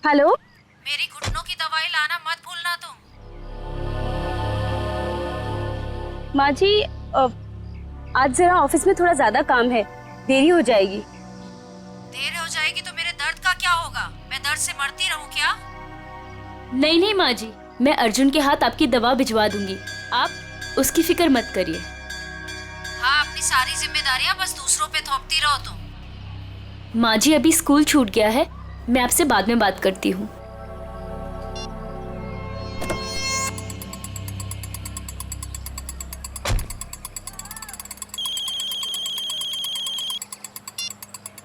Hello. मेरी घुटनों की दवाई लाना मत भूलना तुम। माँ जी, आज जरा ऑफिस में थोड़ा ज्यादा काम है, देरी हो जाएगी। देर हो जाएगी तो मेरे दर्द का क्या होगा? मैं दर्द से मरती रहूं क्या? नहीं नहीं माँ जी, मैं अर्जुन के हाथ आपकी दवा भिजवा दूंगी, आप उसकी फिक्र मत करिए। हाँ, अपनी सारी जिम्मेदारियां बस दूसरों पे थोपती रहो तुम। माँ जी अभी स्कूल छूट गया है, मैं आपसे बाद में बात करती हूँ।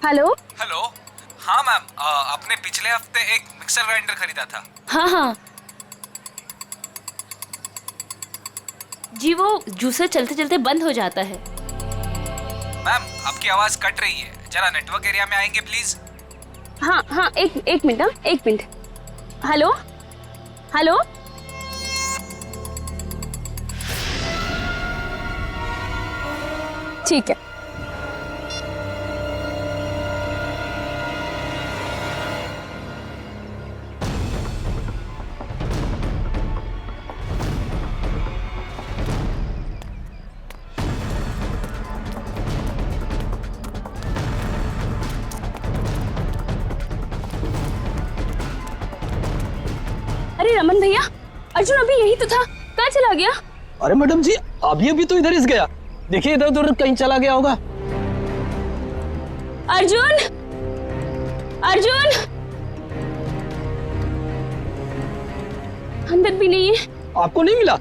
हेलो। हेलो। हाँ मैम, आपने पिछले हफ्ते एक मिक्सर ग्राइंडर खरीदा था। हाँ हाँ जी, वो जूसर चलते चलते बंद हो जाता है। मैम आपकी आवाज कट रही है, जरा नेटवर्क एरिया में आएंगे प्लीज। हाँ हाँ, एक मिनट, हाँ एक मिनट। Hello hello. ठीक है। अरे रमन भैया, अर्जुन अभी यही तो था, कहाँ चला गया? अरे मैडम जी, अभी तो इधर ही गया। देखिए इधर उधर कहीं चला गया होगा। अर्जुन, अर्जुन अंदर भी नहीं है। आपको नहीं मिला?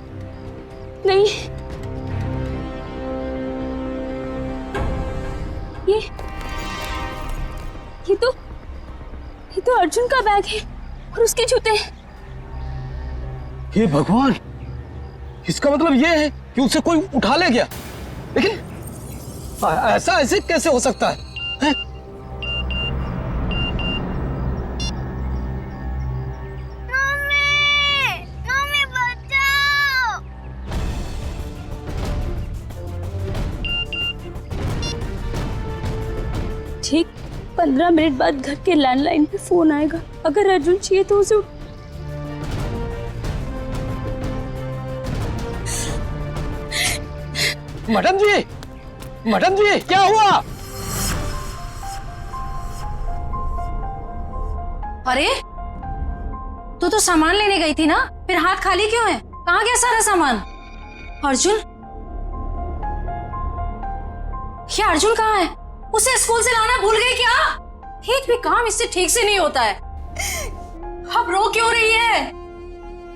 नहीं, ये ये तो अर्जुन का बैग है और उसके जूते। हे भगवान, इसका मतलब ये है कि उसे कोई उठा ले गया। लेकिन ऐसा ऐसे कैसे हो सकता है, हैं? मम्मी बचाओ। ठीक 15 मिनट बाद घर के लैंडलाइन पे फोन आएगा। अगर अर्जुन चाहिए तो उसे मैडम जी क्या हुआ? अरे तू सामान लेने गई थी ना, फिर हाथ खाली क्यों है? कहाँ गया सारा सामान? अर्जुन, ये अर्जुन कहाँ है? उसे स्कूल से लाना भूल गई क्या? एक भी काम इससे ठीक से नहीं होता है। अब रो क्यों रही है?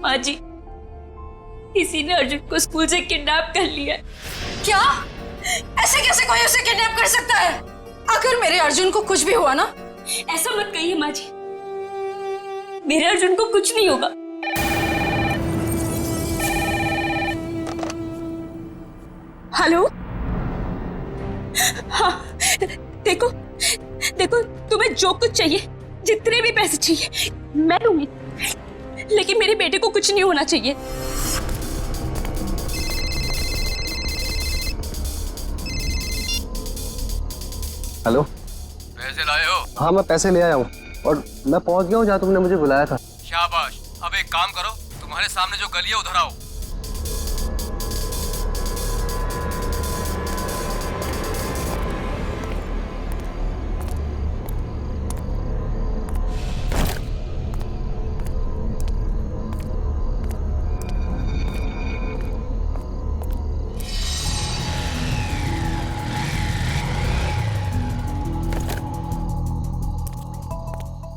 माँ जी, किसी ने अर्जुन को स्कूल से किडनैप कर लिया। क्या? ऐसे कैसे कोई उसे किडनैप कर सकता है? अगर मेरे अर्जुन को कुछ भी हुआ ना। ऐसा मत कहिए माँ जी, मेरे अर्जुन को कुछ नहीं होगा। हेलो। हाँ, देखो तुम्हें जो कुछ चाहिए, जितने भी पैसे चाहिए मैं दूंगी, लेकिन मेरे बेटे को कुछ नहीं होना चाहिए। हेलो। पैसे लाए हो? हाँ मैं पैसे ले आया हूँ और मैं पहुँच गया हूँ जहाँ तुमने मुझे बुलाया था। शाबाश। अब एक काम करो, तुम्हारे सामने जो गली है उधर आओ।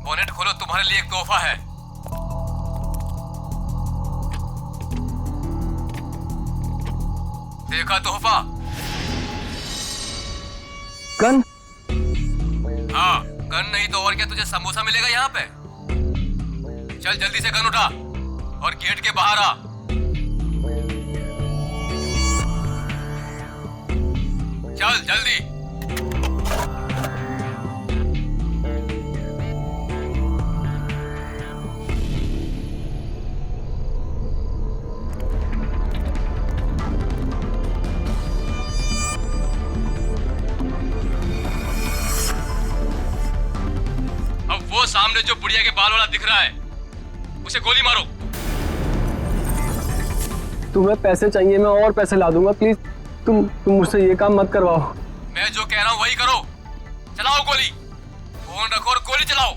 बोनेट खोलो, तुम्हारे लिए एक तोहफा है। देखा तोहफा? गन? हाँ, गन नहीं तो और क्या, तुझे समोसा मिलेगा यहाँ पे। चल जल्दी से गन उठा और गेट के बाहर आ। चल जल्दी। सामने जो बुढ़िया के बाल वाला दिख रहा है उसे गोली मारो। तुम्हें पैसे चाहिए, मैं और पैसे ला दूंगा। प्लीज तुम मुझसे ये काम मत करवाओ। मैं जो कह रहा हूँ वही करो। चलाओ गोली, फोन रखो और गोली चलाओ।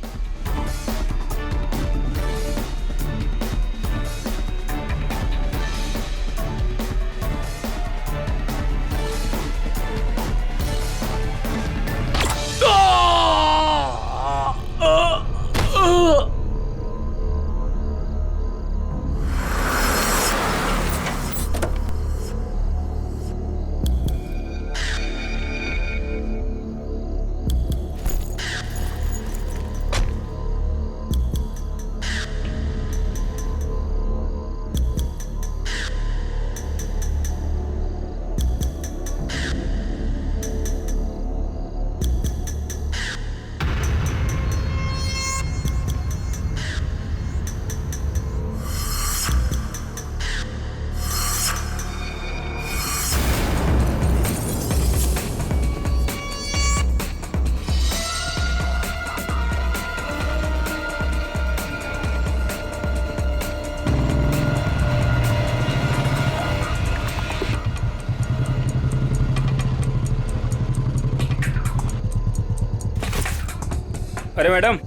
अरे मैडम,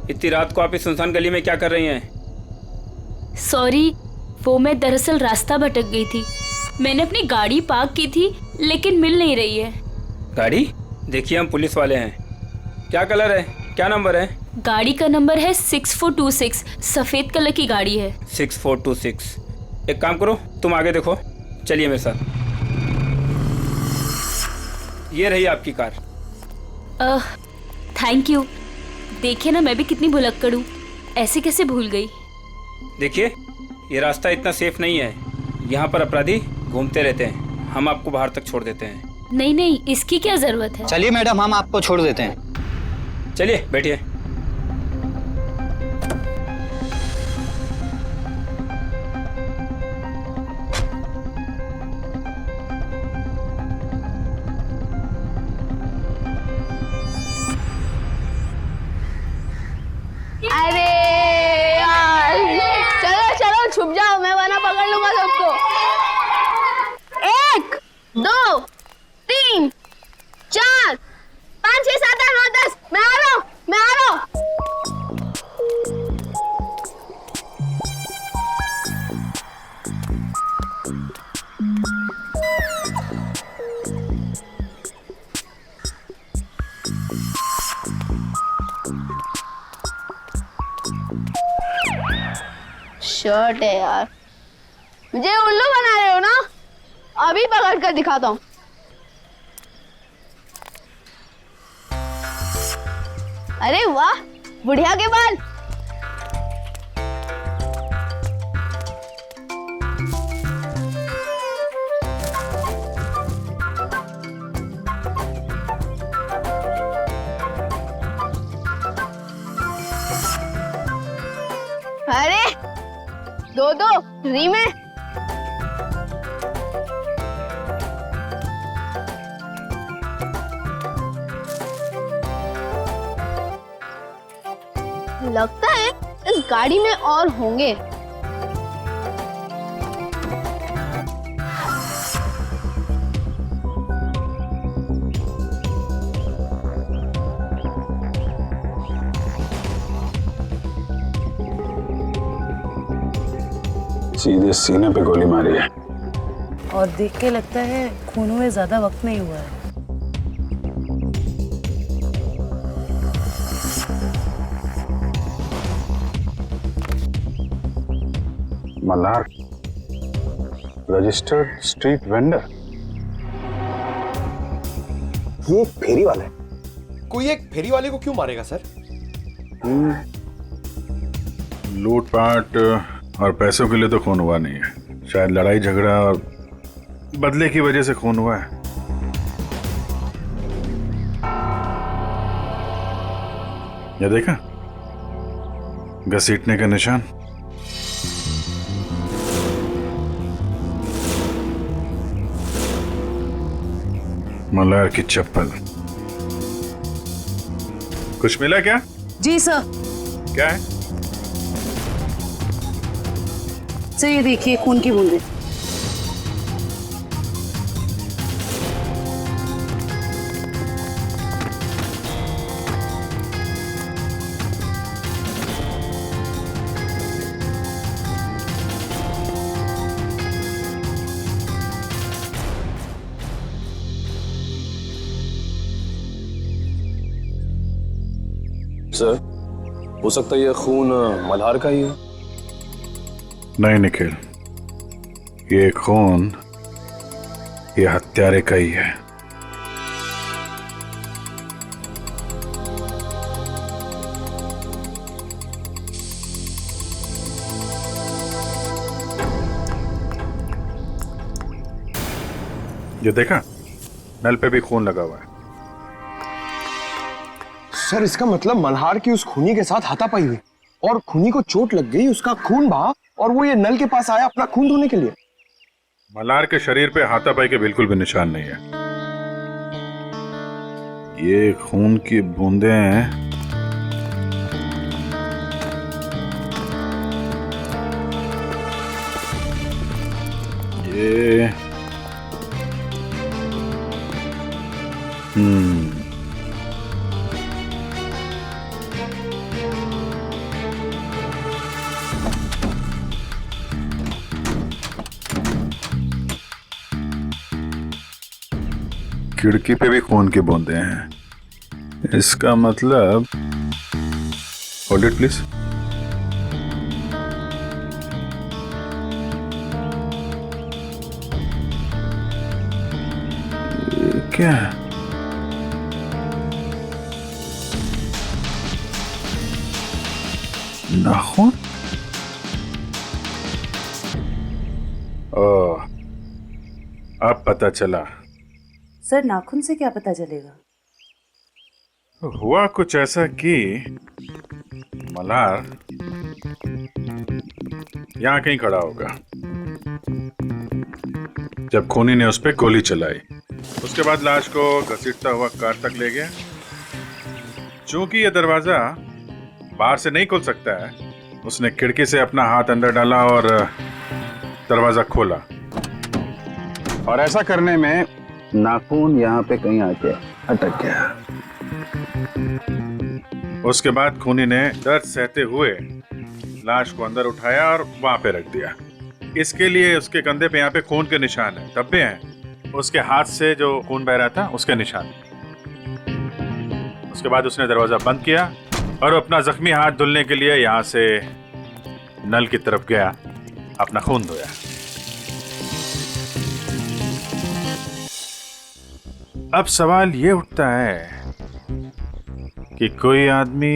इतनी रात को आप इस सुनसान गली में क्या कर रही हैं? सॉरी, वो मैं दरअसल रास्ता भटक गई थी। मैंने अपनी गाड़ी पार्क की थी लेकिन मिल नहीं रही है। गाड़ी? देखिए हम पुलिस वाले हैं। क्या कलर है, क्या नंबर है? गाड़ी का नंबर है 6426, सफेद कलर की गाड़ी है। 6426। एक काम करो, तुम आगे देखो, चलिए मेरे साथ। ये रही आपकी कार। Thank you. देखिए ना, मैं भी कितनी भुलक्कड़ हूँ, ऐसे कैसे भूल गई। देखिए, ये रास्ता इतना सेफ नहीं है, यहाँ पर अपराधी घूमते रहते हैं। हम आपको बाहर तक छोड़ देते हैं। नहीं नहीं, इसकी क्या जरूरत है। चलिए मैडम, हम आपको छोड़ देते हैं। चलिए बैठिए। अरे यार, चलो चलो छुप जाओ, मैं वरना पकड़ लूंगा सबको। 1 2 3 4 5 6 7 8 9 10। मैं आ रहा हूँ, मैं आ रहा हूँ। शर्ट है यार, मुझे उल्लू बना रहे हो ना? अभी पकड़ कर दिखाता हूँ। अरे वाह, बुढ़िया के बाल। अरे दो फ्री में। लगता है इस गाड़ी में और होंगे। सीधे सीने पे गोली मारी है। और देख के लगता है खून हुए ज्यादा वक्त नहीं हुआ है। Malhar, registered street vendor. ये एक फेरी वाला है। कोई एक फेरी वाले को क्यों मारेगा सर? लूटपाट और पैसों के लिए तो खून हुआ नहीं है, शायद लड़ाई झगड़ा और बदले की वजह से खून हुआ है। ये देखा, घसीटने का निशान। मल्हार की चप्पल। कुछ मिला क्या? जी सर। क्या है? सर ये देखिए खून की बूंदें। सर, हो सकता है ये खून मल्हार का ही है। नहीं निखिल, ये खून ये हत्यारे का ही है। ये देखा, नल पे भी खून लगा हुआ है। सर इसका मतलब मल्हार की उस खूनी के साथ हाथापाई हुई और खूनी को चोट लग गई, उसका खून बहा और वो ये नल के पास आया अपना खून धोने के लिए। मल्हार के शरीर पे हाथापाई के बिल्कुल भी निशान नहीं है। ये खून की बूंदें हैं। ये खिड़की पे भी खून की बूंदें हैं। इसका मतलब, होल्ड इट प्लीज। क्या है? नाखून? ओह, अब पता चला। सर नाखून से क्या पता चलेगा? हुआ कुछ ऐसा कि मल्हार यहाँ कहीं खड़ा होगा जब खूनी ने उस पर गोली चलाई। उसके बाद लाश को घसीटता हुआ कार तक ले गया। चूंकि यह दरवाजा बाहर से नहीं खुल सकता है, उसने खिड़की से अपना हाथ अंदर डाला और दरवाजा खोला। और ऐसा करने में नाखून यहाँ पे कहीं आके अटक गया। उसके बाद खूनी ने दर्द सहते हुए लाश को अंदर उठाया और वहां पे रख दिया। इसके लिए उसके कंधे पे यहाँ पे खून के निशान है, धब्बे हैं। उसके हाथ से जो खून बह रहा था उसके निशान। उसके बाद उसने दरवाजा बंद किया और अपना जख्मी हाथ धुलने के लिए यहाँ से नल की तरफ गया, अपना खून धोया। अब सवाल ये उठता है कि कोई आदमी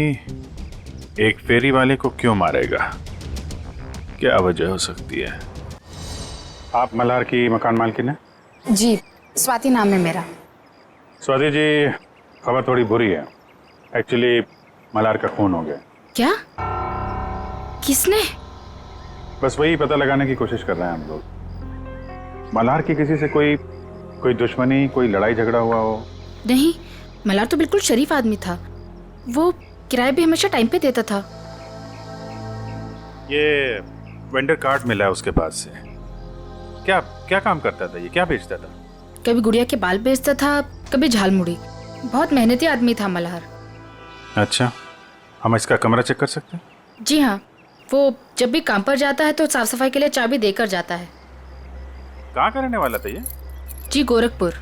एक फेरी वाले को क्यों मारेगा? क्या वजह हो सकती है? आप मल्हार की मकान मालकिन हैं? जी, स्वाति नाम है मेरा। स्वाति जी, खबर थोड़ी बुरी है। एक्चुअली मल्हार का खून हो गया। क्या? किसने? बस वही पता लगाने की कोशिश कर रहे हैं हम लोग। मल्हार की किसी से कोई दुश्मनी, कोई लड़ाई झगड़ा हुआ हो? नहीं, मल्हार तो बिल्कुल शरीफ आदमी था। वो किराए भी हमेशा टाइम पे देता था। ये वेंडर कार्ड मिला है उसके पास से। क्या क्या काम करता था ये? क्या बेचता था? कभी गुड़िया के बाल बेचता था, कभी झालमुड़ी। बहुत मेहनती आदमी था मल्हार। अच्छा, हम इसका कमरा चेक कर सकते हैं? जी हाँ, वो जब भी काम पर जाता है तो साफ सफाई के लिए चाबी देकर जाता है। कहाँ का रहने वाला था ये? जी, गोरखपुर।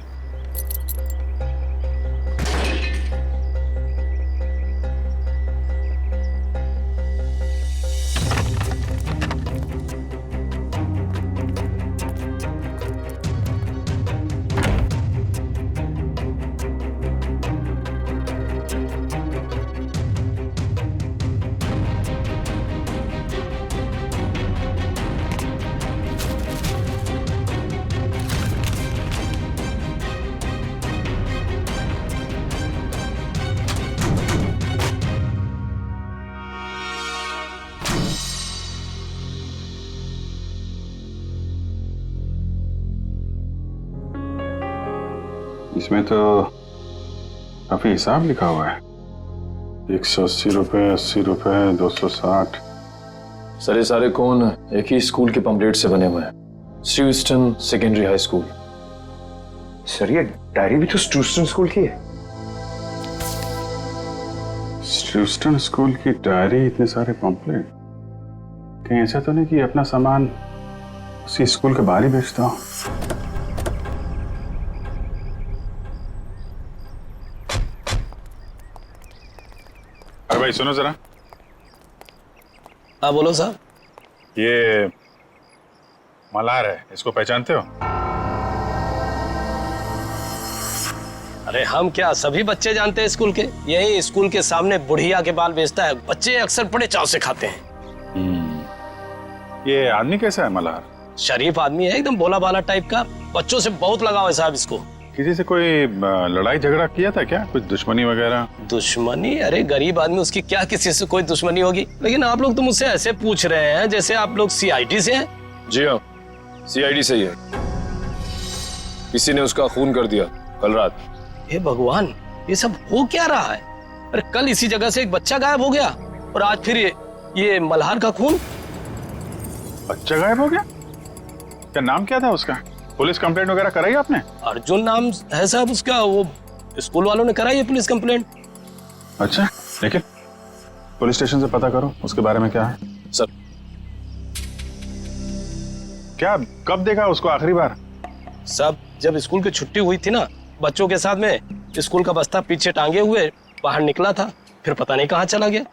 इसमें तो काफी हिसाब लिखा हुआ है। 180 रुपए, 80 रुपए, 260। सर ये सारे कौन एक ही स्कूल के पम्पलेट से बने हुए हैं, स्टूस्टन सेकेंडरी हाई स्कूल। सर ये डायरी भी तो स्टूस्टन स्कूल की है। स्टूस्टन स्कूल की डायरी, इतने सारे पम्पलेट, कहीं ऐसा तो नहीं कि अपना सामान उसी स्कूल के बाहर ही बेचता हूँ? अरे भाई सुनो जरा। हाँ बोलो साहब। ये मल्हार है, इसको पहचानते हो? अरे हम क्या, सभी बच्चे जानते हैं स्कूल के। यही स्कूल के सामने बुढ़िया के बाल बेचता है, बच्चे अक्सर बड़े चाव से खाते हैं। ये आदमी कैसा है मल्हार? शरीफ आदमी है, एकदम भोला भाला टाइप का। बच्चों से बहुत लगाव है साहब इसको। किसी से कोई लड़ाई झगड़ा किया था क्या? कुछ दुश्मनी वगैरह? दुश्मनी? अरे गरीब आदमी, उसकी क्या किसी से कोई दुश्मनी होगी। लेकिन आप लोग तो मुझसे ऐसे पूछ रहे हैं जैसे आप लोग सीआईडी से हैं। जी हाँ, सीआईडी से ही है। किसी ने उसका खून कर दिया कल रात। हे भगवान, ये सब हो क्या रहा है? अरे कल इसी जगह से एक बच्चा गायब हो गया और आज फिर ये मल्हार का खून। बच्चा गायब हो गया? क्या नाम क्या था उसका? पुलिस कंप्लेंट वगैरह कराई आपने? अर्जुन नाम है साहब उसका। वो स्कूल वालों ने कराई है पुलिस कंप्लेंट। अच्छा, लेकिन पुलिस स्टेशन से पता करो उसके बारे में क्या है। सर क्या कब देखा उसको आखिरी बार? सब जब स्कूल की छुट्टी हुई थी ना, बच्चों के साथ में स्कूल का बस्ता पीछे टांगे हुए बाहर निकला था, फिर पता नहीं कहाँ चला गया।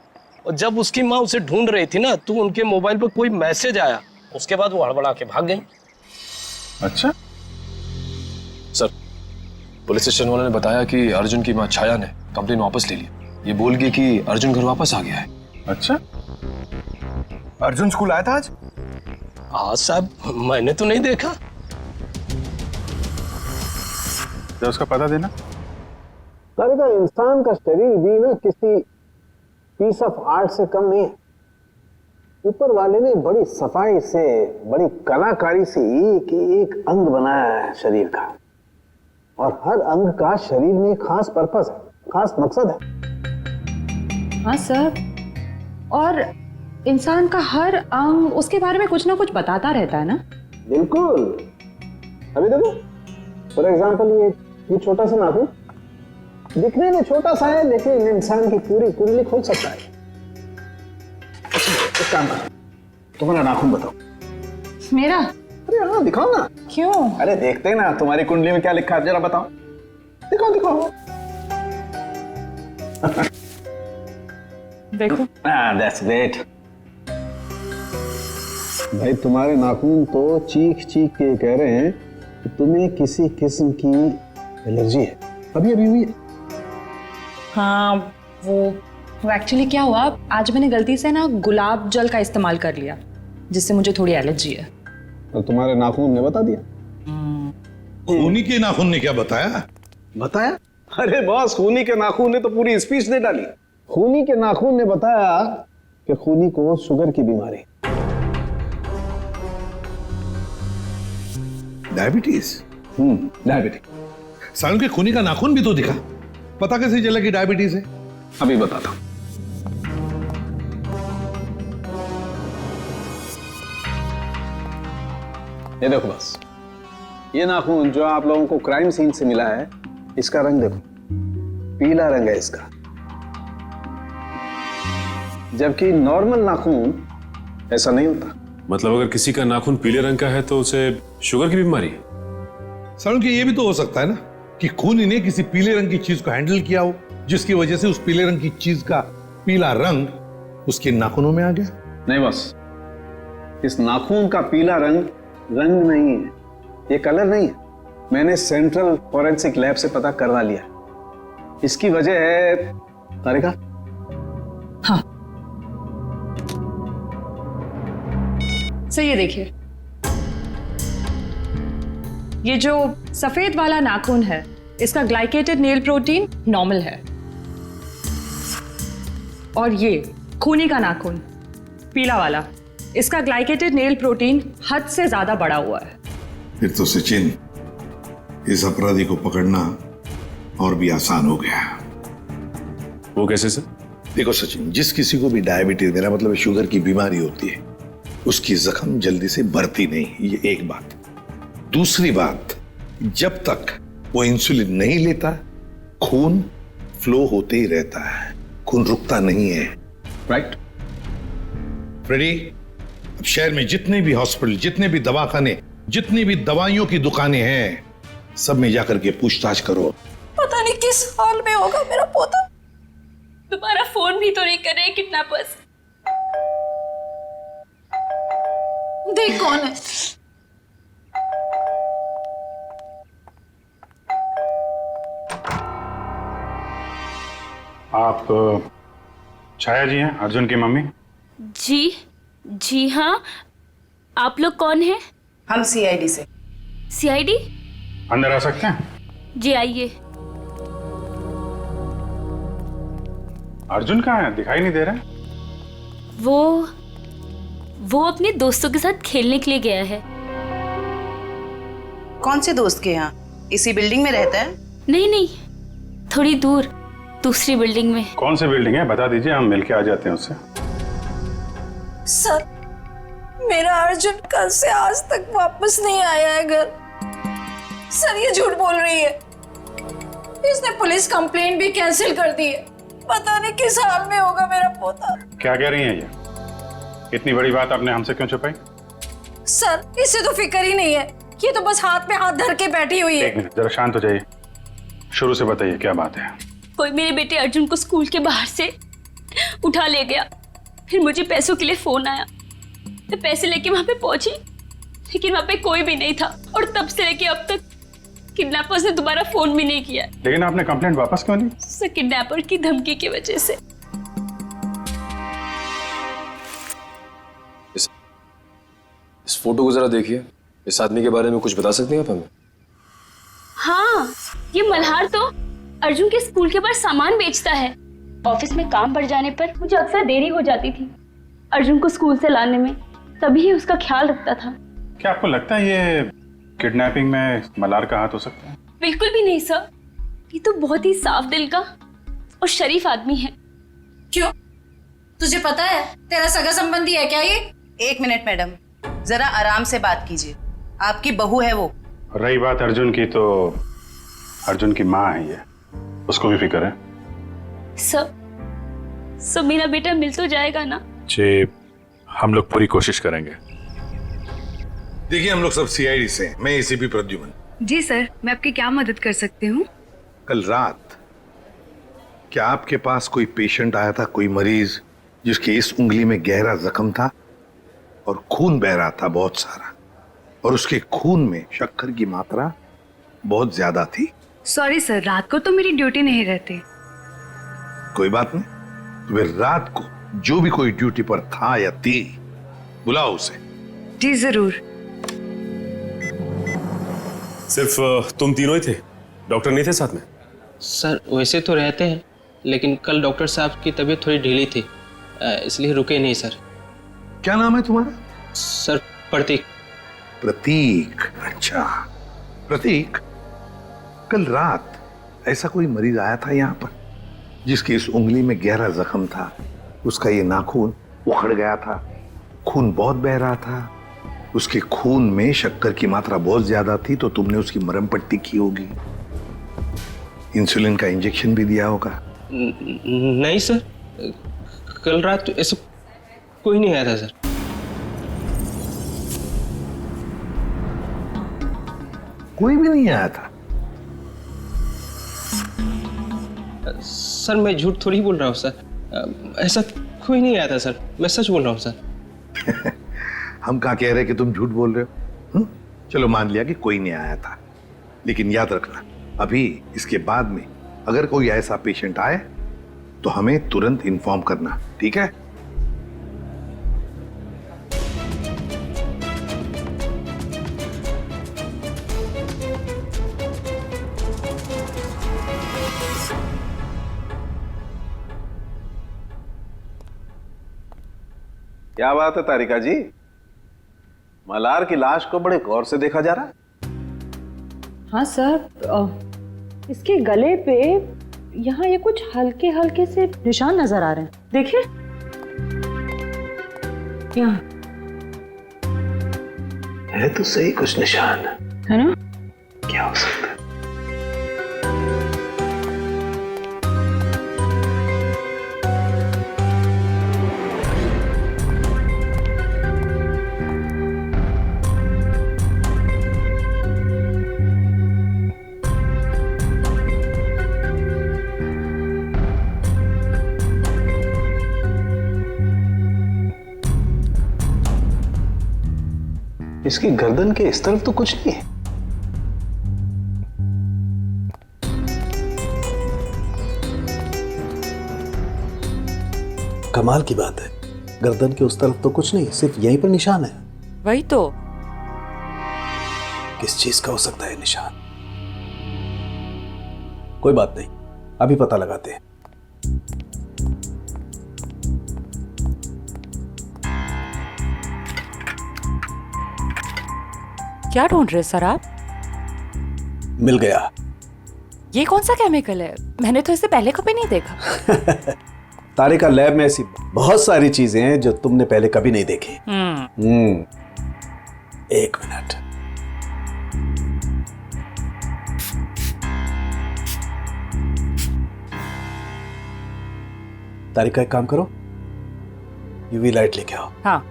और जब उसकी माँ उसे ढूंढ रही थी ना, तो उनके मोबाइल पर कोई मैसेज आया, उसके बाद वो हड़बड़ा के भाग गई। अच्छा सर, पुलिस स्टेशन वालों ने बताया कि अर्जुन की माँ छाया ने कंप्लेन वापस ले ली। ये बोल गई कि अर्जुन घर वापस आ गया है। अच्छा, अर्जुन स्कूल आया था आज? हाँ साहब, मैंने तो नहीं देखा। तो उसका पता देना। सारे का इंसान का शरीर भी ना किसी पीस ऑफ आर्ट से कम नहीं है। ऊपर वाले ने बड़ी सफाई से, बड़ी कलाकारी से एक एक अंग बनाया है शरीर का, और हर अंग का शरीर में खास पर्पस है, खास मकसद है। हाँ सर, और इंसान का हर अंग उसके बारे में कुछ ना कुछ बताता रहता है ना। बिल्कुल। अभी देखो, फॉर एग्जाम्पल ये छोटा सा नाखून दिखने में छोटा सा है, लेकिन इंसान की पूरी कुंडली खोल सकता है। एक काम करो, तुम्हारा नाखून बताओ। मेरा? अरे हाँ दिखाओ ना। क्यों? अरे देखते हैं ना तुम्हारी कुंडली में क्या लिखा है, जरा बताओ। दिखाओ दिखाओ। देखो। That's great. भाई तुम्हारे नाखून तो चीख चीख के कह रहे हैं कि तुम्हें किसी किस्म की एलर्जी है। अभी अभी हुई है? हाँ, वो एक्चुअली क्या हुआ, आज मैंने गलती से ना गुलाब जल का इस्तेमाल कर लिया, जिससे मुझे थोड़ी एलर्जी है। तो तुम्हारे नाखून ने बता दिया? खूनी के नाखून ने क्या बताया? बताया? अरे बॉस, खूनी के नाखून ने तो पूरी स्पीच दे डाली। खूनी के नाखून ने बताया कि खूनी को शुगर की बीमारी, डायबिटीज। डायबिटीज। सालों के खूनी का नाखून भी तो दिखा, पता कैसे चला कि डायबिटीज है? अभी बताता हूं। ये देखो बस, ये नाखून जो आप लोगों को क्राइम सीन से मिला है, इसका रंग देखो, पीला रंग है इसका। जबकि नॉर्मल नाखून ऐसा नहीं होता। मतलब अगर किसी का नाखून पीले रंग का है तो उसे शुगर की बीमारी है? सालों के ये भी तो हो सकता है ना कि खूनी ने किसी पीले रंग की चीज को हैंडल किया हो, जिसकी वजह से उस पीले रंग की चीज का पीला रंग उसके नाखूनों में आ गया। नहीं बस, इस नाखून का पीला रंग रंग नहीं है, ये कलर नहीं है। मैंने सेंट्रल फॉरेंसिक लैब से पता करवा लिया। इसकी वजह है तारिका। हाँ, सो ये देखिए, ये जो सफेद वाला नाखून है, इसका ग्लाइकेटेड नेल प्रोटीन नॉर्मल है, और ये खूनी का नाखून पीला वाला, इसका ग्लाइकेटेड नेल प्रोटीन हद से ज्यादा बढ़ा हुआ है। फिर तो सचिन, इस अपराधी को पकड़ना और भी आसान हो गया। वो कैसे सर? देखो सचिन, जिस किसी को भी डायबिटीज, मेरा मतलब शुगर की बीमारी होती है, उसकी जख्म जल्दी से बढ़ती नहीं, ये एक बात। दूसरी बात, जब तक वो इंसुलिन नहीं लेता खून फ्लो होते ही रहता है, खून रुकता नहीं है। राइट फ्रेडी, अब शहर में जितने भी हॉस्पिटल, जितने भी दवाखाने, जितनी भी दवाइयों की दुकानें हैं, सब में जाकर के पूछताछ करो। पता नहीं किस हाल में होगा मेरा पोता। तुम्हारा फोन भी तो नहीं कर रहे किडनैपर्स। देख कौन है। आप छाया जी हैं, अर्जुन की मम्मी? जी हाँ। आप लोग कौन हैं? हम सीआईडी से। सीआईडी? अंदर आ सकते हैं? जी आइए। अर्जुन कहाँ है, दिखाई नहीं दे रहा है? वो अपने दोस्तों के साथ खेलने के लिए गया है। कौन से दोस्त के यहाँ? इसी बिल्डिंग में रहता है? नहीं, थोड़ी दूर, दूसरी बिल्डिंग में। कौन सी बिल्डिंग है, बता दीजिए, हम मिलके आ जाते हैं उससे। सर, मेरा अर्जुन कल से आज तक वापस नहीं आया है घर। सर, ये झूठ बोल रही है। इसने पुलिस कंप्लेंट भी कैंसिल कर दी है। पता नहीं किस हाल में होगा मेरा पोता। क्या कह रही हैं ये? इतनी बड़ी बात आपने हमसे क्यों छुपाई? सर, इसे तो फिक्र ही नहीं है। ये तो बस हाथ में हाथ धर के बैठी हुई है। एक मिनट, जरा शांत हो जाइए। शुरू से बताइए क्या बात है। कोई मेरे बेटे अर्जुन को स्कूल के बाहर से उठा ले गया। फिर मुझे पैसों के लिए फोन आया। मैं पैसे लेके वहां पे पहुंची, लेकिन वहां पे कोई भी नहीं था। और तब से लेके अब तक किडनैपर्स ने दोबारा फोन भी नहीं किया। लेकिन आपने कंप्लेंट वापस क्यों ली? सर, किडनैपर की धमकी की वजह से। इस फोटो को जरा देखिए। इस आदमी के बारे में कुछ बता सकते हैं आप हमें? हाँ, ये मल्हार तो अर्जुन के स्कूल के बाहर सामान बेचता है। ऑफिस में काम बढ़ जाने पर मुझे अक्सर देरी हो जाती थी अर्जुन को स्कूल से लाने में, तभी ही उसका ख्याल रखता था। क्या आपको लगता है ये किडनैपिंग में मल्हार का हाथ हो सकता है? बिल्कुल भी नहीं सर, ये तो बहुत ही साफ दिल का और शरीफ आदमी है। क्यों? तुझे पता है तेरा सगा संबंधी है क्या ये? एक मिनट मैडम, जरा आराम से बात कीजिए। आपकी बहू है वो। रही बात अर्जुन की, तो अर्जुन की माँ है ये, उसको भी फिक्र है। सब मेरा बेटा मिल तो जाएगा ना? जी, हम लोग पूरी कोशिश करेंगे। देखिए, हम लोग सब सीआईडी से हैं। मैं एसीपी प्रद्युमन। जी सर, मैं आपकी क्या मदद कर सकती हूँ? कल रात क्या आपके पास कोई पेशेंट आया था, कोई मरीज जिसके इस उंगली में गहरा जख्म था और खून बह रहा था बहुत सारा, और उसके खून में शक्कर की मात्रा बहुत ज्यादा थी? सॉरी सर, रात को तो मेरी ड्यूटी नहीं रहती। कोई बात नहीं, तो फिर रात को जो भी कोई ड्यूटी पर था या थी, बुलाओ उसे। जी जरूर। सिर्फ तुम तीनों ही थे? डॉक्टर नहीं थे साथ में? सर, वैसे तो रहते हैं, लेकिन कल डॉक्टर साहब की तबीयत थोड़ी ढीली थी, इसलिए रुके नहीं सर। क्या नाम है तुम्हारा? सर, प्रतीक। प्रतीक? अच्छा प्रतीक, कल रात ऐसा कोई मरीज आया था यहाँ पर जिसकी इस उंगली में गहरा जख्म था, उसका ये नाखून उखड़ गया था, खून बहुत बह रहा था, उसके खून में शक्कर की मात्रा बहुत ज्यादा थी, तो तुमने उसकी मरहम पट्टी की होगी, इंसुलिन का इंजेक्शन भी दिया होगा। नहीं सर, कल रात ऐसा कोई नहीं आया था सर। कोई भी नहीं आया था? सर, मैं झूठ थोड़ी बोल रहा हूँ सर, ऐसा कोई नहीं आया था सर, मैं सच बोल रहा हूँ सर। हम कहाँ कह रहे हैं कि तुम झूठ बोल रहे हो? चलो मान लिया कि कोई नहीं आया था, लेकिन याद रखना, अभी इसके बाद में अगर कोई ऐसा पेशेंट आए तो हमें तुरंत इन्फॉर्म करना, ठीक है? क्या बात है तारिका जी, मल्हार की लाश को बड़े गौर से देखा जा रहा है। हाँ सर, इसके गले पे यहाँ ये कुछ हल्के हल्के से निशान नजर आ रहे हैं, देखिए यहाँ है तो सही कुछ निशान, है ना? क्या हो सकता है? इसकी गर्दन के इस तरफ तो कुछ नहीं है। कमाल की बात है, गर्दन के उस तरफ तो कुछ नहीं, सिर्फ यहीं पर निशान है। वही तो। किस चीज का हो सकता है निशान? कोई बात नहीं, अभी पता लगाते हैं। क्या ढूंढ रहे सर आप? मिल गया। ये कौन सा केमिकल है? मैंने तो इसे पहले कभी नहीं देखा। तारिका, लैब में ऐसी बहुत सारी चीजें हैं जो तुमने पहले कभी नहीं देखी। एक मिनट। तारिका, एक काम करो, यूवी लाइट लेके आओ। हाँ।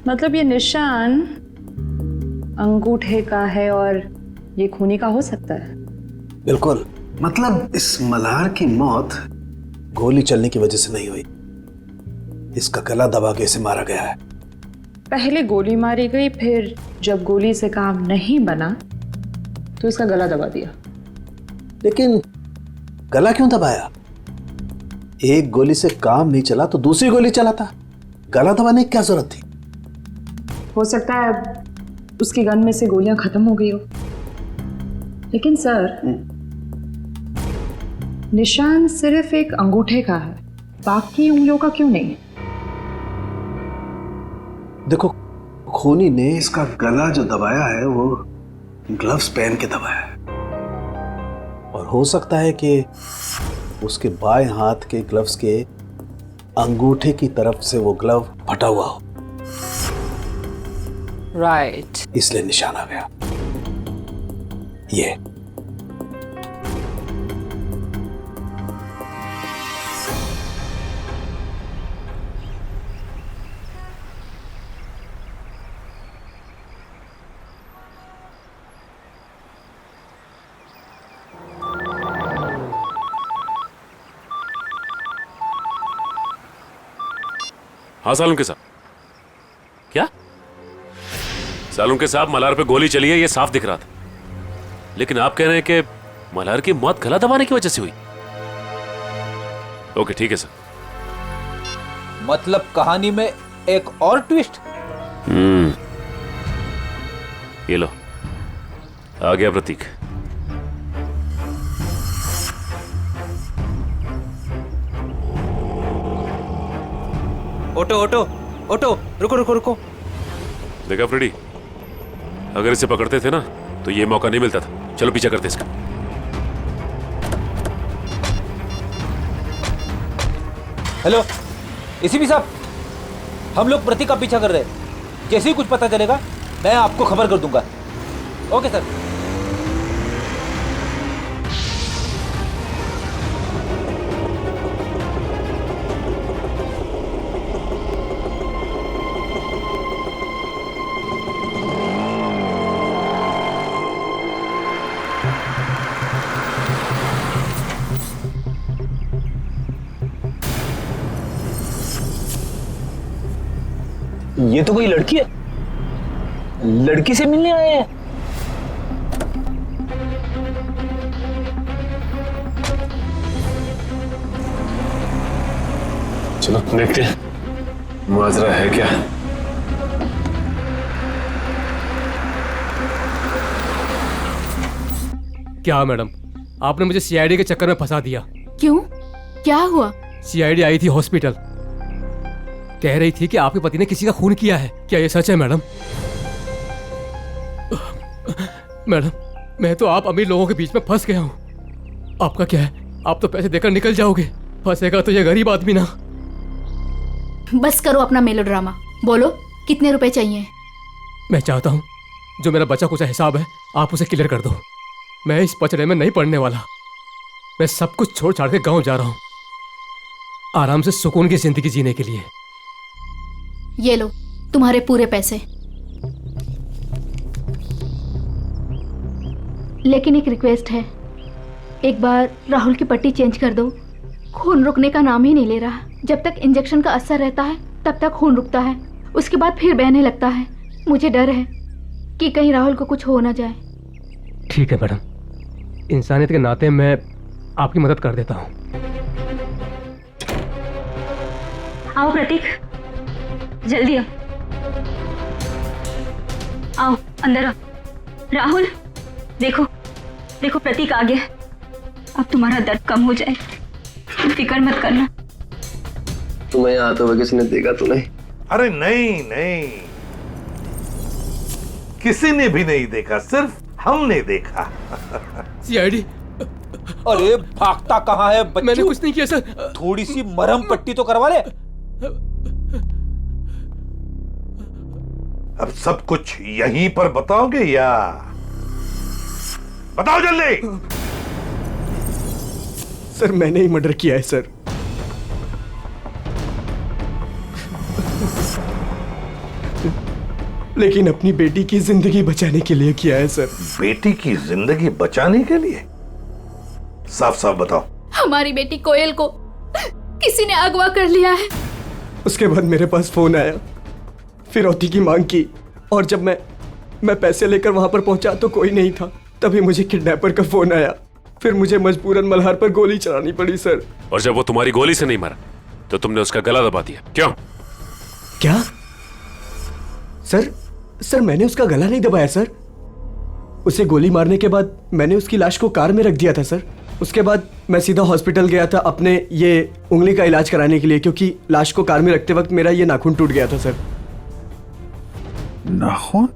मतलब ये निशान अंगूठे का है और ये खूनी का हो सकता है? बिल्कुल। मतलब इस मल्हार की मौत गोली चलने की वजह से नहीं हुई, इसका गला दबा के इसे मारा गया है। पहले गोली मारी गई, फिर जब गोली से काम नहीं बना तो इसका गला दबा दिया। लेकिन गला क्यों दबाया? एक गोली से काम नहीं चला तो दूसरी गोली चलाता, गला दबाने की क्या जरूरत थी? हो सकता है उसकी गन में से गोलियां खत्म हो गई हो। लेकिन सर, निशान सिर्फ एक अंगूठे का है, बाकी उंगलियों का क्यों नहीं? देखो, खूनी ने इसका गला जो दबाया है वो ग्लव्स पहन के दबाया है, और हो सकता है कि उसके बाएं हाथ के ग्लव्स के अंगूठे की तरफ से वो ग्लव फटा हुआ हो। राइट। इसलिए निशान आ गया। ये हाँ सालुंके साहब। क्या? सालुंके साहब, मल्हार पे गोली चली है, ये साफ दिख रहा था, लेकिन आप कह रहे हैं कि मल्हार की मौत गला दबाने की वजह से हुई। ओके, ठीक है सर। मतलब कहानी में एक और ट्विस्ट। ये लो, आ गया प्रतीक। ओटो ओटो ओटो, रुको रुको रुको। देखा फ्रेडी, अगर इसे पकड़ते थे ना तो ये मौका नहीं मिलता था। चलो पीछा करते इसका। हेलो एसीपी साहब, हम लोग प्रतीक का पीछा कर रहे हैं। जैसे ही कुछ पता चलेगा मैं आपको खबर कर दूंगा। Okay sir. ये तो कोई लड़की है, लड़की से मिलने आए हैं। चलो देखते हैं माजरा है क्या। क्या मैडम, आपने मुझे सीआईडी के चक्कर में फंसा दिया। क्यों, क्या हुआ? सीआईडी आई थी हॉस्पिटल, कह रही थी कि आपके पति ने किसी का खून किया है। क्या ये सच है मैडम? मैडम, मैं तो आप अमीर लोगों के बीच में फंस गया हूँ। आपका क्या है, आप तो पैसे देकर निकल जाओगे, फंसेगा तो ये गरीब आदमी ना। बस करो अपना मेलोड्रामा, बोलो कितने रुपए चाहिए? मैं चाहता हूँ जो मेरा बचा कुछ हिसाब है आप उसे क्लियर कर दो। मैं इस पचड़े में नहीं पड़ने वाला। मैं सब कुछ छोड़ छाड़ के गांव जा रहा हूँ, आराम से सुकून की जिंदगी जीने के लिए। ये लो तुम्हारे पूरे पैसे। लेकिन एक रिक्वेस्ट है, एक बार राहुल की पट्टी चेंज कर दो। खून रुकने का नाम ही नहीं ले रहा। जब तक इंजेक्शन का असर रहता है तब तक खून रुकता है, उसके बाद फिर बहने लगता है। मुझे डर है कि कहीं राहुल को कुछ हो ना जाए। ठीक है मैडम, इंसानियत के नाते मैं आपकी मदद कर देता हूँ। आओ प्रतीक, जल्दी आओ, आओ अंदर आओ। राहुल देखो, देखो प्रतीक आ गया। अब तुम्हारा दर्द कम हो जाए, फिक्र मत करना। तुम्हें यहाँ आते हुए किसी ने देखा तो नहीं? अरे नहीं नहीं, किसी ने भी नहीं देखा, सिर्फ हमने देखा। सीआईडी। अरे भागता कहाँ है बच्चू? मैंने कुछ नहीं किया सर। थोड़ी सी मरहम पट्टी तो करवा ले। अब सब कुछ यहीं पर बताओगे या बताओ जल्दी। सर मैंने ही मर्डर किया है सर। लेकिन अपनी बेटी की जिंदगी बचाने के लिए किया है सर। बेटी की जिंदगी बचाने के लिए? साफ साफ बताओ। हमारी बेटी कोयल को किसी ने अगवा कर लिया है। उसके बाद मेरे पास फोन आया, फिरौती की मांग की, और जब मैं पैसे लेकर वहां पर पहुंचा तो कोई नहीं था। तभी मुझे किडनैपर का फोन आया, फिर मुझे मजबूरन मल्हार पर गोली चलानी पड़ी सर। और जब वो तुम्हारी गोली से नहीं मरा तो तुमने उसका गला दबा दिया, क्यों? क्या सर मैंने उसका गला नहीं दबाया सर। उसे गोली मारने के बाद मैंने उसकी लाश को कार में रख दिया था सर। उसके बाद मैं सीधा हॉस्पिटल गया था अपने ये उंगली का इलाज कराने के लिए, क्योंकि लाश को कार में रखते वक्त मेरा ये नाखून टूट गया था सर। नाखून?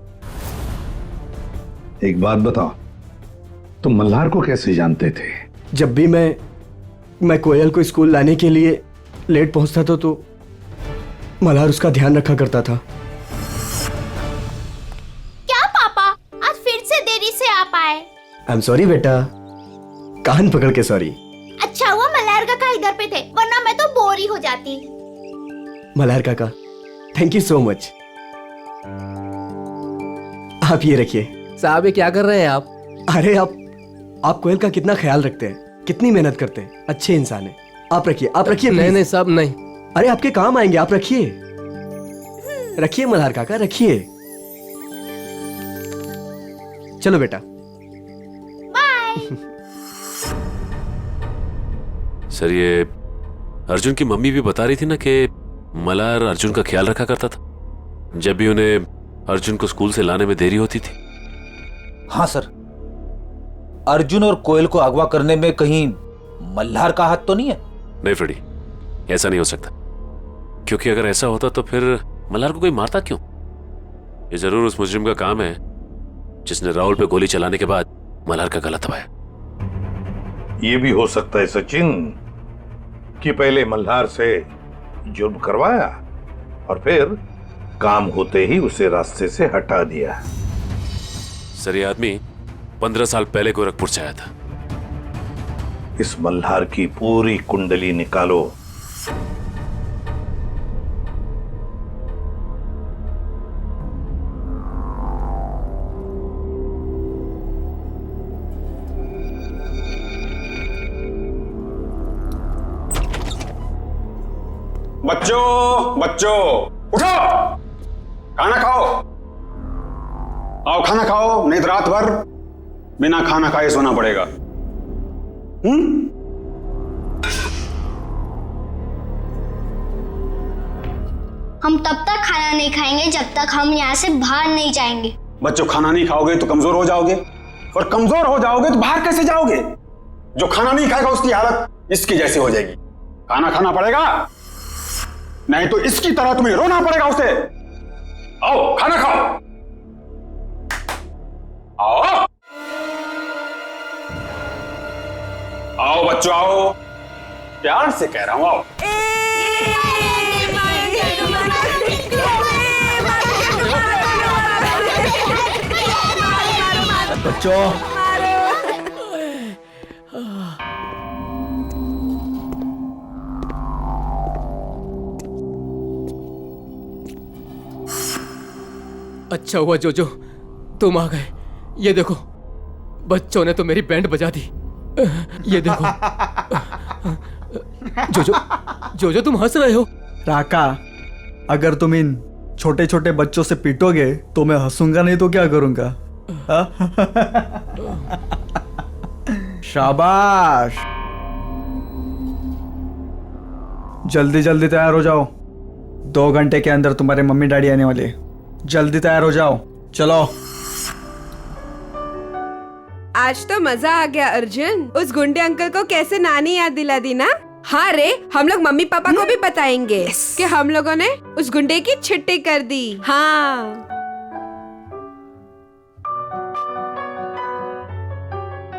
एक बात बताओ, तुम मल्हार को कैसे जानते थे? जब भी मैं कोयल को स्कूल लाने के लिए लेट पहुंचता था तो मल्हार उसका ध्यान रखा करता था। क्या पापा, आज फिर से देरी से आ पाए? आई एम सॉरी बेटा, कान पकड़ के सॉरी। अच्छा हुआ मल्हार काका इधर पे थे, वरना मैं तो बोर ही हो जाती। मल्हार काका, थैंक यू सो मच। आप ये रखिए। साहब ये क्या कर रहे हैं आप? अरे आप कोयल का कितना ख्याल रखते हैं, कितनी मेहनत करते हैं, अच्छे इंसान हैं। आप रखिए, आप रखिए। नहीं साहब नहीं। अरे आपके काम आएंगे, आप रखिए। रखिए मल्हार काका, रखिए। चलो बेटा। सर ये अर्जुन की मम्मी भी बता रही थी ना कि मल्हार अर्जुन का ख्याल रखा करता था जब भी उन्हें अर्जुन को स्कूल से लाने में देरी होती थी। हाँ सर, अर्जुन और कोयल को अगवा करने में कहीं मल्हार का हाथ तो नहीं है? नहीं फ्रेडी, ऐसा नहीं हो सकता, क्योंकि अगर ऐसा होता तो फिर मल्हार को कोई मारता क्यों? ये जरूर उस मुजरिम का काम है जिसने राहुल पे गोली चलाने के बाद मल्हार का गला दबाया। ये भी हो सकता है सचिन कि पहले मल्हार से जुर्म करवाया और फिर काम होते ही उसे रास्ते से हटा दिया। सर ये आदमी 15 साल पहले गोरखपुर से आया था। इस मल्हार की पूरी कुंडली निकालो। बच्चों उठो, खाना खाओ। आओ खाना खाओ, नहीं तो रात भर बिना खाना खाए सोना पड़ेगा। हम तब तक खाना नहीं खाएंगे जब तक हम यहाँ से बाहर नहीं जाएंगे। बच्चों, खाना नहीं खाओगे तो कमजोर हो जाओगे, और कमजोर हो जाओगे तो बाहर कैसे जाओगे? जो खाना नहीं खाएगा उसकी हालत इसकी जैसी हो जाएगी। खाना खाना पड़ेगा, नहीं तो इसकी तरह तुम्हें रोना पड़ेगा उसे। आओ खाना खाओ, आओ आओ बच्चों आओ, प्यार से कह रहा हूं आओ। बच्चों, अच्छा हुआ जोजो तुम आ गए। ये देखो बच्चों ने तो मेरी बैंड बजा दी। ये देखो जोजो जोजो तुम हंस रहे हो। राका, अगर तुम इन छोटे छोटे बच्चों से पीटोगे तो मैं हंसूंगा, नहीं तो क्या करूंगा? शाबाश, जल्दी जल्दी तैयार हो जाओ, 2 घंटे के अंदर तुम्हारे मम्मी डैडी आने वाले। जल्दी तैयार हो जाओ, चलो। आज तो मजा आ गया अर्जुन। उस गुंडे अंकल को कैसे नानी याद दिला दी ना। हाँ रे, हम लोग मम्मी पापा को भी बताएंगे कि हम लोगों ने उस गुंडे की छुट्टी कर दी। हाँ,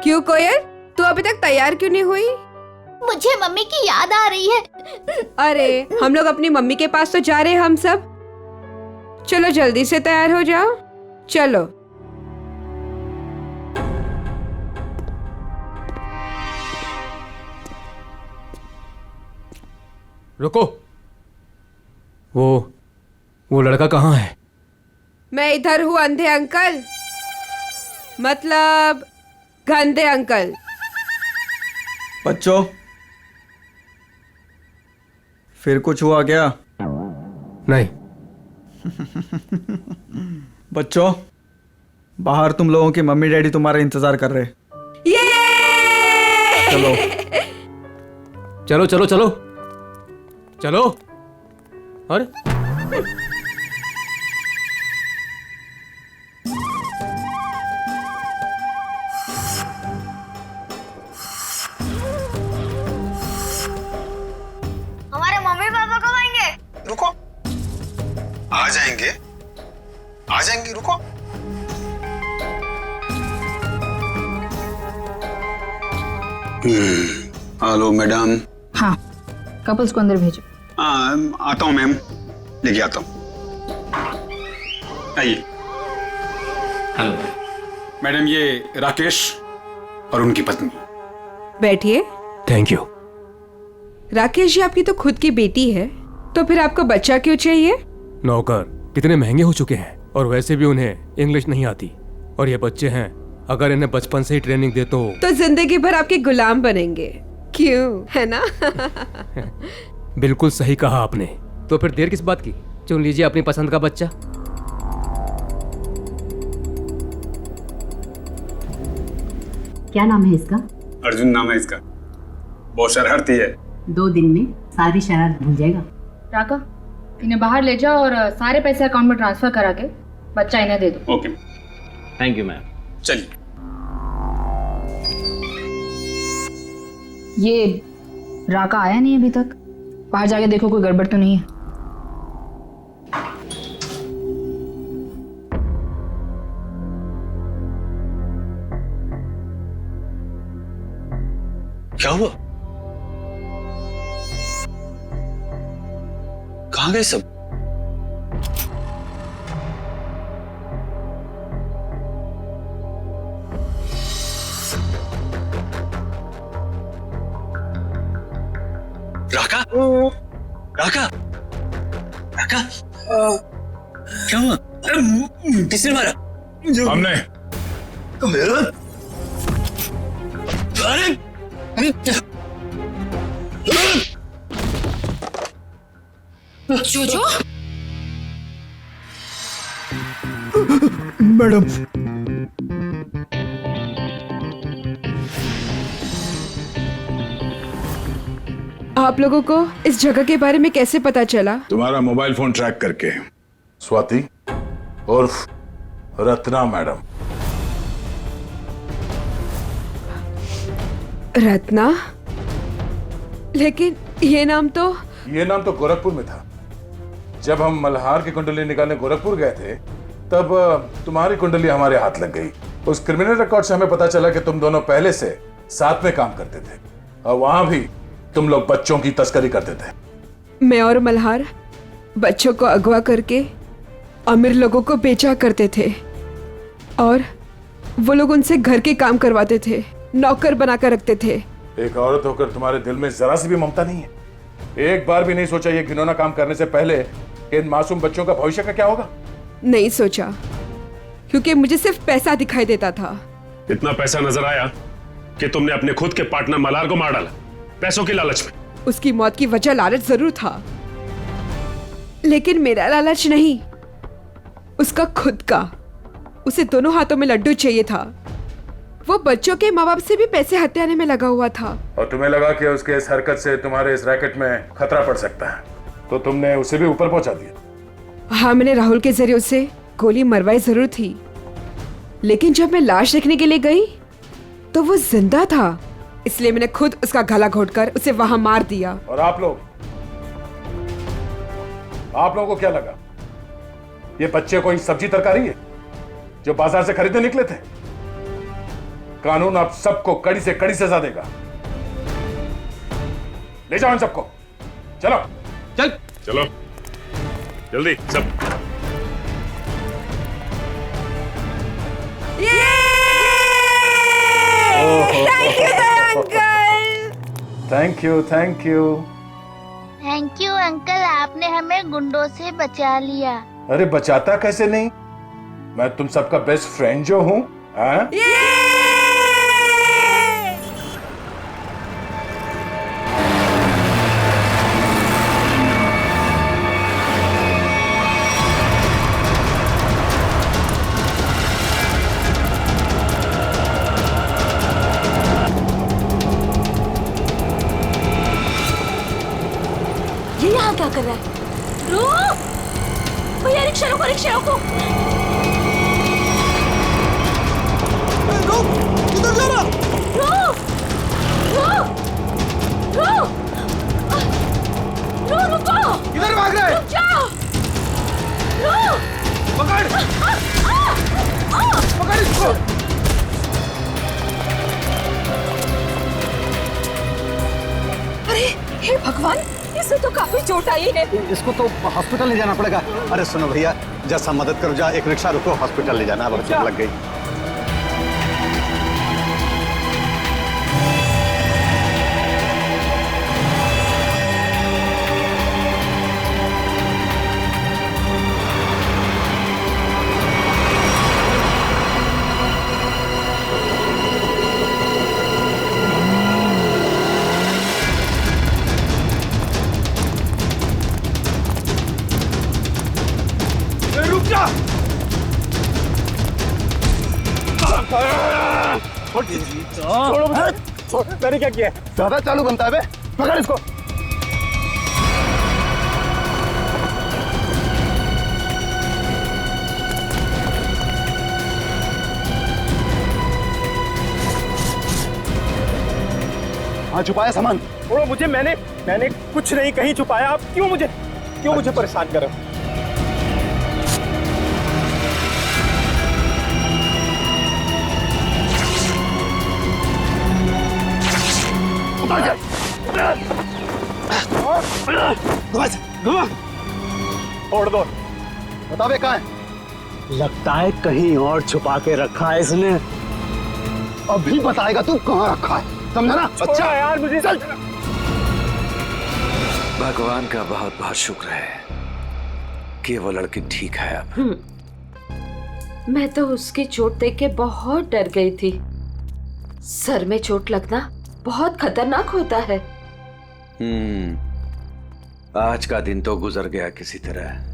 क्यों कोयल, तू अभी तक तैयार क्यों नहीं हुई? मुझे मम्मी की याद आ रही है। अरे हम लोग अपनी मम्मी के पास तो जा रहे हैं हम सब। चलो जल्दी से तैयार हो जाओ, चलो। रुको, वो लड़का कहाँ है? मैं इधर हूँ अंधे अंकल, मतलब गंदे अंकल। बच्चों, फिर कुछ हुआ क्या? नहीं। बच्चों, बाहर तुम लोगों की मम्मी डैडी तुम्हारा इंतजार कर रहे। चलो चलो चलो चलो चलो। अरे हमारे मम्मी पापा कब आएंगे? रुको, आ जाएंगे आ जाएंगे, रुको। Hello madam. हाँ, कपल्स को अंदर भेजो। आता हूँ मैम, लेके आता हूँ। आइए। हेलो मैडम, ये राकेश और उनकी पत्नी। बैठिए। Thank you. राकेश जी, आपकी तो खुद की बेटी है, तो फिर आपको बच्चा क्यों चाहिए? नौकर कितने महंगे हो चुके हैं, और वैसे भी उन्हें इंग्लिश नहीं आती, और ये बच्चे हैं, अगर इन्हें बचपन से ही ट्रेनिंग दे तो जिंदगी भर आपके गुलाम बनेंगे, क्यों, है ना? बिल्कुल सही कहा आपने। तो फिर देर किस बात की, चुन लीजिए अपनी पसंद का बच्चा। क्या नाम है इसका? अर्जुन नाम है इसका। बहुत शरारती है। 2 दिन में सारी शरारत भूल जाएगा। राका, इन्हें बाहर ले जाओ और सारे पैसे अकाउंट में ट्रांसफर करा के बच्चा इन्हें दे दो। Okay, thank you ma'am. चलिए। ये राका आया नहीं अभी तक, बाहर जाके देखो कोई गड़बड़ तो नहीं है। क्या हुआ? कहाँ गए सब? राका? राका? राका? क्या हुआ? किसने मारा? हमने। अरे जोजो? मैडम, आप लोगों को इस जगह के बारे में कैसे पता चला? तुम्हारा मोबाइल फोन ट्रैक करके। स्वाति उर्फ रत्ना मैडम। रत्ना? लेकिन ये नाम तो गोरखपुर में था। जब हम मल्हार की कुंडली निकालने गोरखपुर गए थे तब तुम्हारी कुंडली हमारे हाथ लग गई। उस क्रिमिनल रिकॉर्ड से हमें पता चला कि तुम दोनों पहले से साथ में काम करते थे और वहां भी तुम लोग बच्चों की तस्करी करते थे। मैं और मल्हार बच्चों को अगवा करके अमीर लोगों को बेचा करते थे और वो लोग उनसे घर के काम करवाते थे, नौकर बनाकर रखते थे। एक औरत होकर तुम्हारे दिल में जरा सी भी ममता नहीं है? एक बार भी नहीं सोचा ये घिनौना काम करने से पहले कि इन मासूम बच्चों का भविष्य का क्या होगा? नहीं सोचा, क्योंकि मुझे सिर्फ पैसा दिखाई देता था। इतना पैसा नजर आया कि तुमने अपने खुद के पार्टनर मल्हार को मार डाला, पैसों की लालच में। उसकी मौत की वजह लालच जरूर था, लेकिन मेरा लालच नहीं, उसका खुद का। उसे दोनों हाथों में लड्डू चाहिए था। वो बच्चों के माँ बाप से भी पैसे हथियाने में लगा हुआ था। और तुम्हें लगा कि उसके इस हरकत से तुम्हारे इस रैकेट में खतरा पड़ सकता है, तो तुमने उसे भी ऊपर पहुंचा दिया। हाँ, मैंने राहुल के जरिए उसे गोली मरवाई जरूर थी, लेकिन जब मैं लाश देखने के लिए गई तो वो जिंदा था, इसलिए मैंने खुद उसका गला घोटकर उसे वहां मार दिया। और आप लोगों को क्या लगा ये बच्चे कोई सब्जी तरकारी है जो बाजार से खरीदने निकले थे? कानून आप सबको कड़ी से कड़ी सजा देगा। ले जाओ इन सबको, चलो चलो जल्दी सब। Thank you thank you uncle, आपने हमें गुंडों से बचा लिया। अरे बचाता कैसे नहीं, मैं तुम सबका बेस्ट फ्रेंड जो हूं। ये यहाँ क्या कर रहा है? रुक भैया, रिक्शा रोको, रिक्शा रोको। किधर जा रहा? रुको। किधर भाग रहा है? रुक जाओ। पकड़ इसको। अरे हे भगवान, इसे तो काफी चोट आई है। इसको तो हॉस्पिटल ले जाना पड़ेगा। अरे सुनो भैया, जैसा मदद करो, जा एक रिक्शा रुको, हॉस्पिटल ले जाना, अब चोट लग गई। छोड़ो मुझे। मैंने क्या किया? ज्यादा चालू बनता है बे, पकड़ इसको। हाँ, छुपाया सामान। छोड़ो मुझे, मैंने कुछ नहीं कहीं छुपाया। आप क्यों मुझे परेशान कर रहे हो? छोड़ दो। बता बे कहाँ है? लगता है कहीं और छुपा के रखा है इसने। अभी बताएगा तू कहाँ रखा है, समझा ना? अच्छा यार, मुझे चल। भगवान का बहुत बहुत शुक्र है कि वो लड़की ठीक है अब। मैं तो उसकी चोट देख के बहुत डर गई थी। सर में चोट लगना बहुत खतरनाक होता है। आज का दिन तो गुजर गया किसी तरह।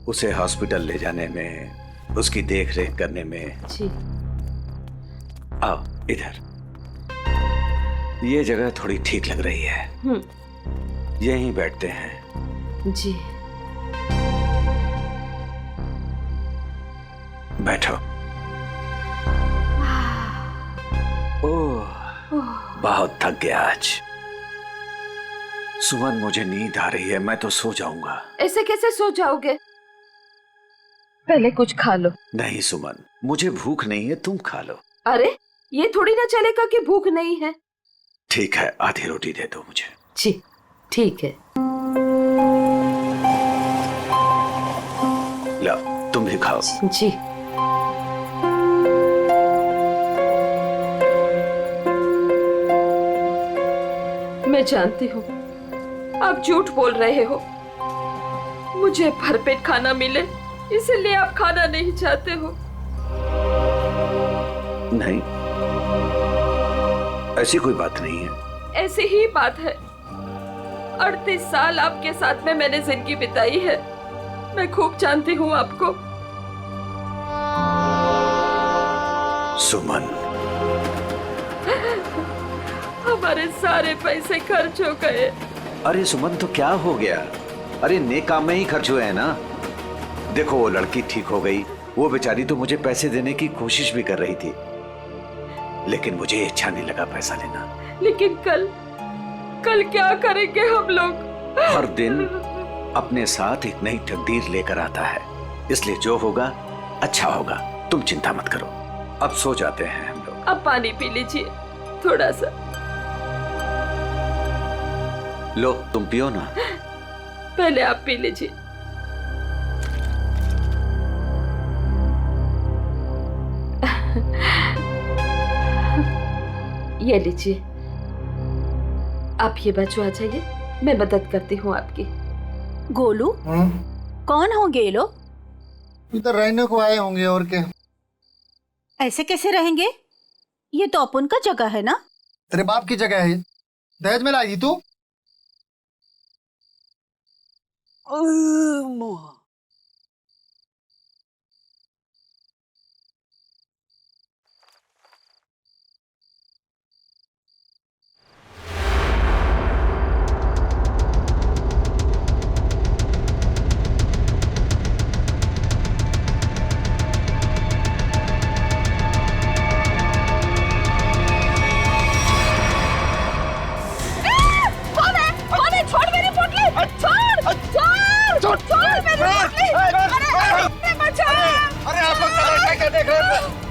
उसे हॉस्पिटल ले जाने में, उसकी देख रेख करने में। जी। आओ इधर, ये जगह थोड़ी ठीक लग रही है। यहीं बैठते हैं। जी। बैठो। ओह, बहुत थक गया आज। सुमन, मुझे नींद आ रही है, मैं तो सो जाऊंगा। ऐसे कैसे सो जाओगे? पहले कुछ खा लो। नहीं सुमन, मुझे भूख नहीं है, तुम खा लो। अरे ये थोड़ी ना चलेगा कि भूख नहीं है। ठीक है, आधी रोटी दे दो मुझे। जी ठीक है। लो, तुम भी खाओ। जी। मैं जानती हूँ आप झूठ बोल रहे हो। मुझे भरपेट खाना मिले इसलिए आप खाना नहीं चाहते हो। नहीं, ऐसी कोई बात नहीं है। ऐसी ही बात है। 38 साल आपके साथ में मैंने जिंदगी बिताई है। मैं खूब जानती हूँ आपको। सुमन, हमारे सारे पैसे खर्च हो गए। अरे सुमन, तो क्या हो गया? अरे नेक काम में ही खर्च हुए हैं ना। देखो, वो लड़की ठीक हो गई, वो बेचारी तो मुझे पैसे देने की कोशिश भी कर रही थी, लेकिन मुझे अच्छा नहीं लगा पैसा लेना। लेकिन कल क्या करेंगे हम लोग? हर दिन अपने साथ एक नई तकदीर लेकर आता है, इसलिए जो होगा अच्छा होगा। तुम चिंता मत करो, अब सो जाते हैं हम लोग। अब पानी पी लीजिए थोड़ा सा। लो, तुम पियो ना। पहले आप पी लीजिए। ये लीजिए। आप ये बच्चों आ जाइए, मैं मदद करती हूँ आपकी। गोलू, कौन होंगे ये लोग? इधर रहने को आए होंगे और क्या। ऐसे कैसे रहेंगे? ये तो अपन का जगह है ना। तेरे बाप की जगह है, दहेज में लाई तू।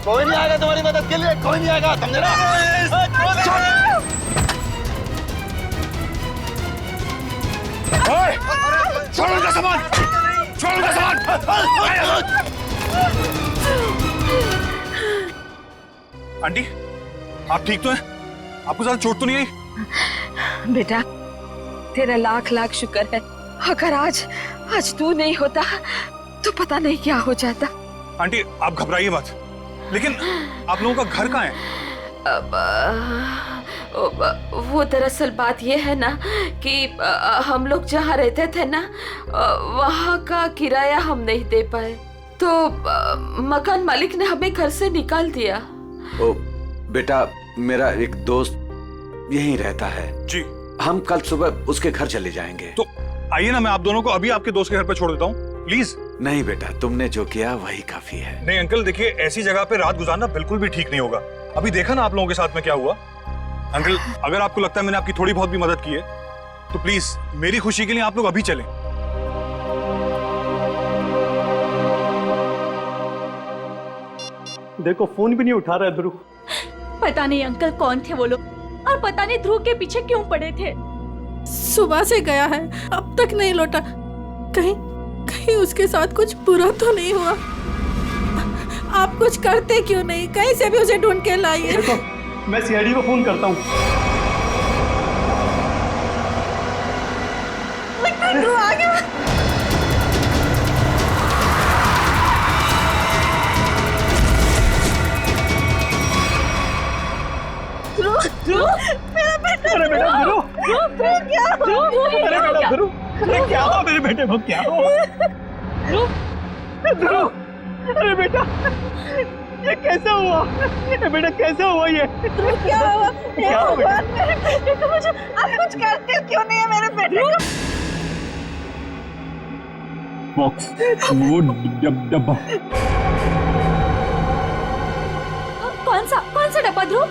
कोई नहीं आएगा तुम्हारी मदद के लिए, कोई नहीं आएगा, समझे ना? छोड़ उनका सामान, छोड़ उनका सामान। आंटी, आप ठीक तो हैं? आपको ज्यादा चोट तो नहीं आई? बेटा, तेरा लाख लाख शुक्र है। अगर आज तू नहीं होता तो पता नहीं क्या हो जाता। आंटी, आप घबराइए मत, लेकिन आप लोगों का घर कहाँ है? वो दरअसल बात ये है ना कि हम लोग जहाँ रहते थे ना, वहाँ का किराया हम नहीं दे पाए, तो मकान मालिक ने हमें घर से निकाल दिया। ओ बेटा, मेरा एक दोस्त यहीं रहता है जी। हम कल सुबह उसके घर चले जाएंगे। तो आइए ना, मैं आप दोनों को अभी आपके दोस्त के घर पे छोड़ देता हूँ, प्लीज। नहीं बेटा, तुमने जो किया वही काफी है। नहीं अंकल, देखिए ऐसी जगह पे रात गुजारना बिल्कुल भी ठीक नहीं होगा। अभी देखा ना आप लोगों के साथ में क्या हुआ। अंकल, अगर आपको लगता है मैंने आपकी थोड़ी बहुत भी मदद की है तो प्लीज मेरी खुशी के लिए आप लोग अभी चलें। देखो, फोन भी नहीं उठा रहा है ध्रुव। पता नहीं अंकल कौन थे वो लोग, और पता नहीं ध्रुव के पीछे क्यों पड़े थे। सुबह से गया है, अब तक नहीं लौटा। कहीं उसके साथ कुछ बुरा तो नहीं हुआ? आप कुछ करते क्यों नहीं? कहीं से भी उसे ढूंढ के लाइए। देखो, मैं सीआईडी को फोन करता हूँ। ध्रुव आ गया। ध्रुव, मेरा बेटा। अरे बेटा ध्रुव, क्या हुआ? अरे बेटा ध्रुव, अरे क्या हुआ मेरे बेटे को? क्या हुआ? ध्रुव, अरे बेटा, ये कैसे हुआ? ये बेटा कैसे हुआ ये? क्या हुआ? क्या हुआ बेटा? मेरे बेटे को मुझे आप कुछ करते क्यों नहीं है मेरे बेटे को? बॉक्स, वो डब्बा। कौन सा डब्बा ध्रुव?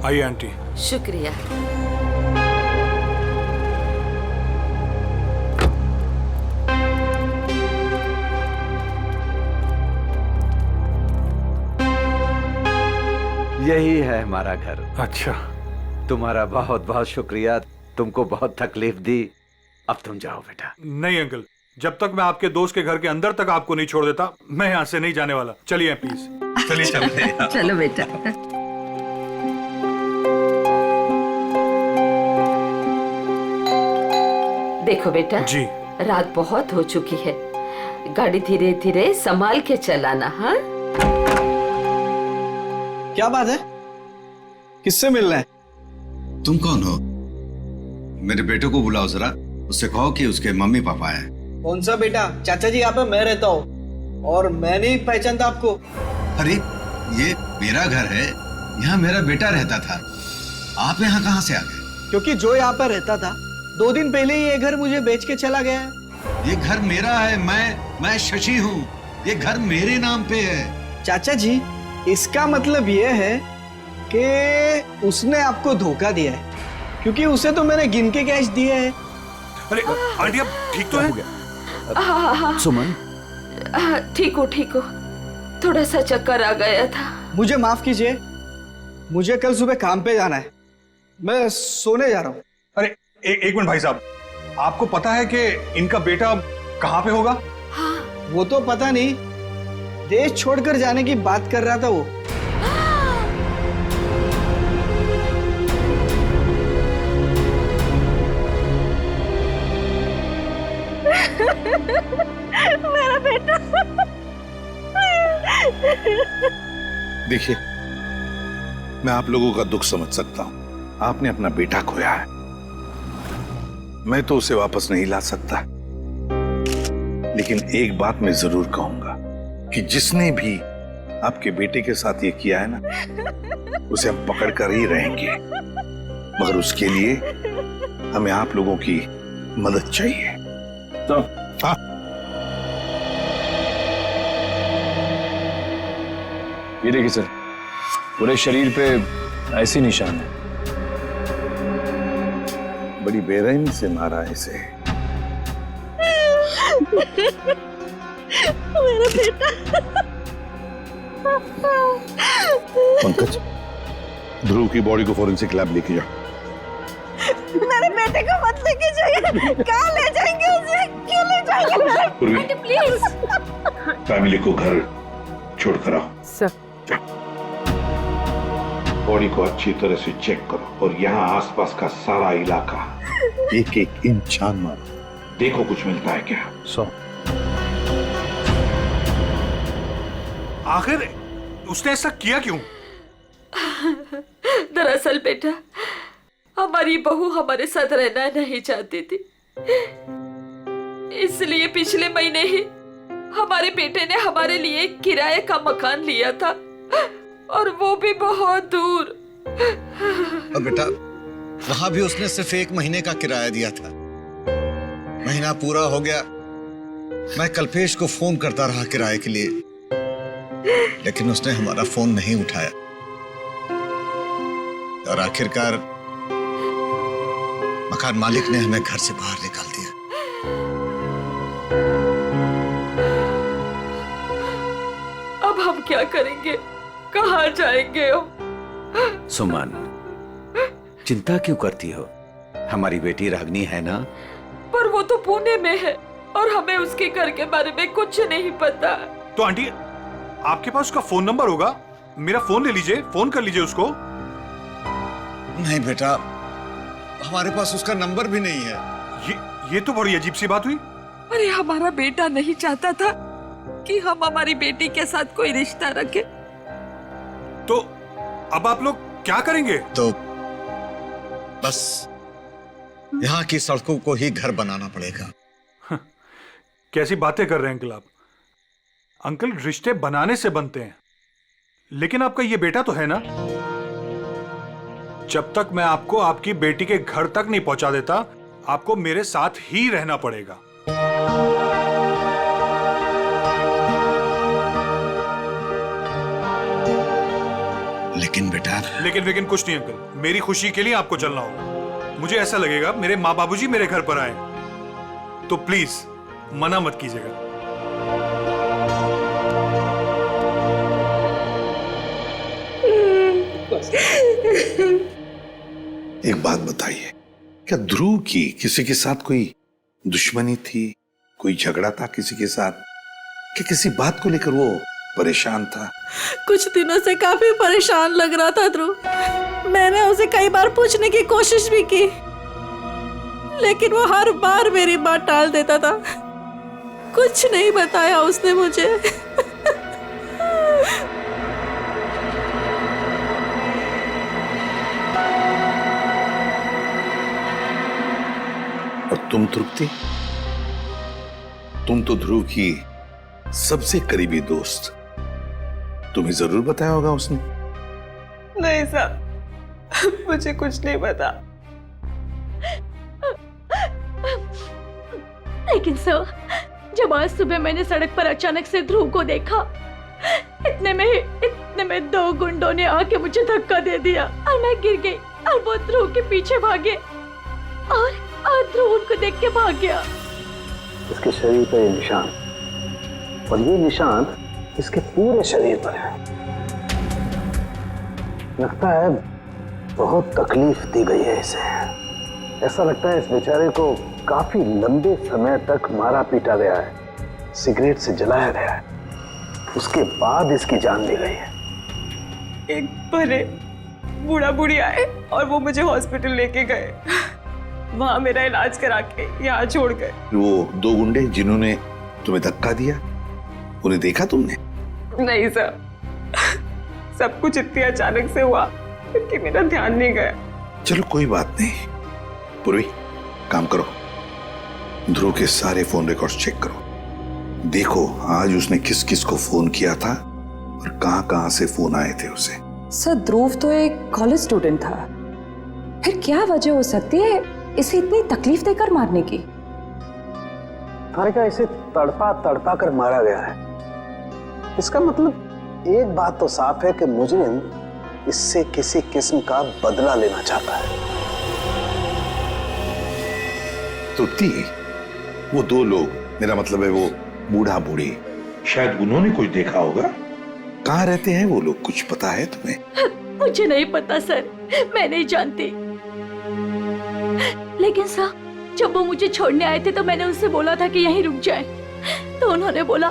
आइए आंटी। शुक्रिया। यही है हमारा घर। अच्छा। तुम्हारा बहुत बहुत शुक्रिया, तुमको बहुत तकलीफ दी। अब तुम जाओ बेटा। नहीं अंकल, जब तक मैं आपके दोस्त के घर के अंदर तक आपको नहीं छोड़ देता, मैं यहाँ से नहीं जाने वाला। चलिए प्लीज। चलिए चलते हैं। चलो बेटा। देखो बेटा जी, रात बहुत हो चुकी है, गाड़ी धीरे धीरे संभाल के चलाना। हाँ, क्या बात है? किससे मिलना है? तुम कौन हो? मेरे बेटे को बुलाओ जरा, उससे कहो कि उसके मम्मी पापा हैं। कौन सा बेटा? चाचा जी यहाँ पे मैं रहता हूँ और मैं नहीं पहचानता आपको। अरे ये मेरा घर है, यहाँ मेरा बेटा रहता था। आप यहाँ कहाँ से आ गए? क्योंकि जो यहाँ पर रहता था 2 दिन पहले ही ये घर मुझे बेच के चला गया है। ये घर मेरा है, मैं शशि हूँ। ये घर मेरे नाम पे है। चाचा जी, इसका मतलब ये है कि उसने आपको धोखा दिया है, क्योंकि उसे तो मैंने गिन के कैश दिए हैं। अरे आंटी, अब ठीक तो है? हाँ, सुमन, ठीक हो ठीक हो, थोड़ा सा चक्कर आ गया था। मुझे माफ कीजिए, मुझे कल सुबह काम पे जाना है, मैं सोने जा रहा हूँ। अरे एक मिनट भाई साहब, आपको पता है कि इनका बेटा कहाँ पे होगा? हाँ। वो तो पता नहीं, देश छोड़कर जाने की बात कर रहा था वो। मेरा बेटा। देखिए, मैं आप लोगों का दुख समझ सकता हूं। आपने अपना बेटा खोया है, मैं तो उसे वापस नहीं ला सकता, लेकिन एक बात मैं जरूर कहूंगा कि जिसने भी आपके बेटे के साथ ये किया है ना, उसे हम पकड़ कर ही रहेंगे, मगर उसके लिए हमें आप लोगों की मदद चाहिए। तो हाँ, ये देखिए सर, पूरे शरीर पे ऐसे निशान है। बड़ी बेरहमी से मारा है इसे। मेरा बेटा। पंकज, ध्रुव की बॉडी को फोरेंसिक लैब लेके जाओ। मेरे बेटे को मत लेके जाइए। कहाँ ले जाएंगे उसे? क्यों ले जाएंगे? Aunty please. फैमिली को घर छोड़ कर आओ। सर, बॉडी को अच्छी तरह से चेक करो और यहाँ आसपास का सारा इलाका एक एक इंच छान मारो, देखो कुछ मिलता है क्या। आखिर उसने ऐसा किया क्यों? दरअसल बेटा, हमारी बहू हमारे साथ रहना नहीं चाहती थी, इसलिए पिछले महीने ही हमारे बेटे ने हमारे लिए किराए का मकान लिया था, और वो भी बहुत दूर। और बेटा, वहां भी उसने सिर्फ 1 महीने का किराया दिया था। महीना पूरा हो गया, मैं कल्पेश को फोन करता रहा किराए के लिए, लेकिन उसने हमारा फोन नहीं उठाया, और आखिरकार मकान मालिक ने हमें घर से बाहर निकाल दिया। अब हम क्या करेंगे? कहाँ जाएंगे हम? सुमन, चिंता क्यों करती हो? हमारी बेटी रागनी है ना? पर वो तो पुणे में है और हमें उसके घर के बारे में कुछ नहीं पता। तो आंटी, आपके पास उसका फोन नंबर होगा? मेरा फोन ले लीजिए, फोन कर लीजिए उसको। नहीं बेटा, हमारे पास उसका नंबर भी नहीं है। ये तो बड़ी अजीब सी बात हुई। अरे हमारा बेटा नहीं चाहता था कि हम हमारी बेटी के साथ कोई रिश्ता रखें। तो अब आप लोग क्या करेंगे? तो बस यहाँ की सड़कों को ही घर बनाना पड़ेगा। कैसी बातें कर रहे हैं अंकल आप? अंकल, रिश्ते बनाने से बनते हैं, लेकिन आपका ये बेटा तो है ना। जब तक मैं आपको आपकी बेटी के घर तक नहीं पहुंचा देता, आपको मेरे साथ ही रहना पड़ेगा। लेकिन बेटा, लेकिन कुछ नहीं अंकल, मेरी खुशी के लिए आपको चलना होगा। मुझे ऐसा लगेगा मेरे माँ बाबूजी मेरे घर पर आए, तो प्लीज मना मत कीजिएगा। एक बात बताइए, क्या ध्रुव की किसी के साथ कोई दुश्मनी थी, कोई झगड़ा था किसी के साथ, कि किसी बात को लेकर वो परेशान था? कुछ दिनों से काफी परेशान लग रहा था ध्रुव। मैंने उसे कई बार पूछने की कोशिश भी की, लेकिन वो हर बार मेरी बात टाल देता था। कुछ नहीं बताया उसने मुझे। और तुम तृप्ति, तुम तो ध्रुव की सबसे करीबी दोस्त, तुम्हें जरूर बताया होगा उसने। नहीं साहब, मुझे कुछ नहीं पता। लेकिन सर, जब आज सुबह मैंने सड़क पर अचानक से ध्रुव को देखा, इतने में 2 गुंडों ने आके मुझे धक्का दे दिया और मैं गिर गई और वो ध्रुव के पीछे भागे और ध्रुव उनको देख के भाग गया। इसके शरीर पर ये निशान, और ये निशान इसके पूरे शरीर पर है। लगता है बहुत तकलीफ दी गई है इसे। ऐसा लगता है इस बेचारे को काफी लंबे समय तक मारा पीटा गया है, सिगरेट से जलाया गया है, उसके बाद इसकी जान ली गई है। एक बड़े बूढ़ा बूढ़ी आए और वो मुझे हॉस्पिटल लेके गए, वहां मेरा इलाज करा के यहाँ छोड़ गए। वो 2 गुंडे जिन्होंने तुम्हें धक्का दिया, उन्हें देखा तुमने? नहीं सर, सब कुछ इतनी अचानक से हुआ कि मेरा ध्यान नहीं गया। चलो कोई बात नहीं। पूर्वी, काम करो, ध्रुव के सारे फोन रिकॉर्ड्स चेक करो। देखो आज उसने किस किस को फोन किया था और कहां से फोन आए थे उसे। सर, ध्रुव तो एक कॉलेज स्टूडेंट था, फिर क्या वजह हो सकती है इसे इतनी तकलीफ देकर मारने की? का इसे तड़पा तड़पा कर मारा गया है। इसका मतलब एक बात तो साफ है कि मुजरिम इससे किसी किस्म का बदला लेना चाहता है। तृप्ति, वो 2 लोग, मेरा मतलब है वो बूढ़ा बूढ़ी, शायद उन्होंने कुछ देखा होगा। कहाँ रहते हैं वो लोग, कुछ पता है तुम्हें? मुझे नहीं पता सर, मैं नहीं जानती। लेकिन सर, जब वो मुझे छोड़ने आए थे तो मैंने उनसे बोला था कि यहीं रुक जाएं, तो उन्होंने बोला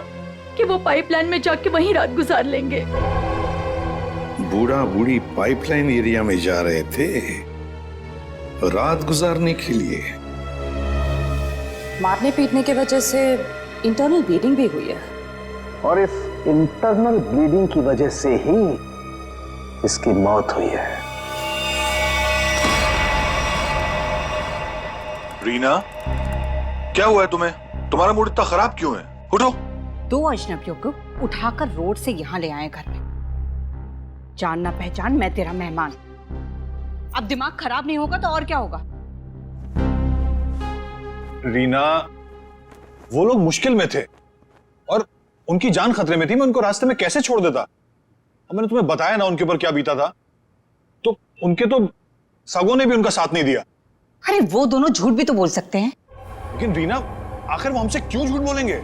कि वो पाइपलाइन में जाके वहीं रात गुजार लेंगे। बूढ़ा बूढ़ी पाइपलाइन एरिया में जा रहे थे रात गुजारने के लिए? मारने पीटने की वजह से इंटरनल ब्लीडिंग भी हुई है, और इस इंटरनल ब्लीडिंग की वजह से ही इसकी मौत हुई है। रीना, क्या हुआ है तुम्हें? तुम्हारा मूड इतना खराब क्यों है? उठो। 2 अजनबियों को उठाकर रोड से यहाँ ले आए घर में। जान ना पहचान, मैं तेरा मेहमान। अब दिमाग खराब नहीं होगा तो और क्या होगा? रीना, वो लोग मुश्किल में थे और उनकी जान खतरे में थी। मैं उनको रास्ते में कैसे छोड़ देता? अब मैंने तुम्हें बताया ना उनके ऊपर क्या बीता था, तो उनके तो सगों ने भी उनका साथ नहीं दिया। अरे वो दोनों झूठ भी तो बोल सकते हैं। लेकिन रीना, आखिर वो हमसे क्यों झूठ बोलेंगे?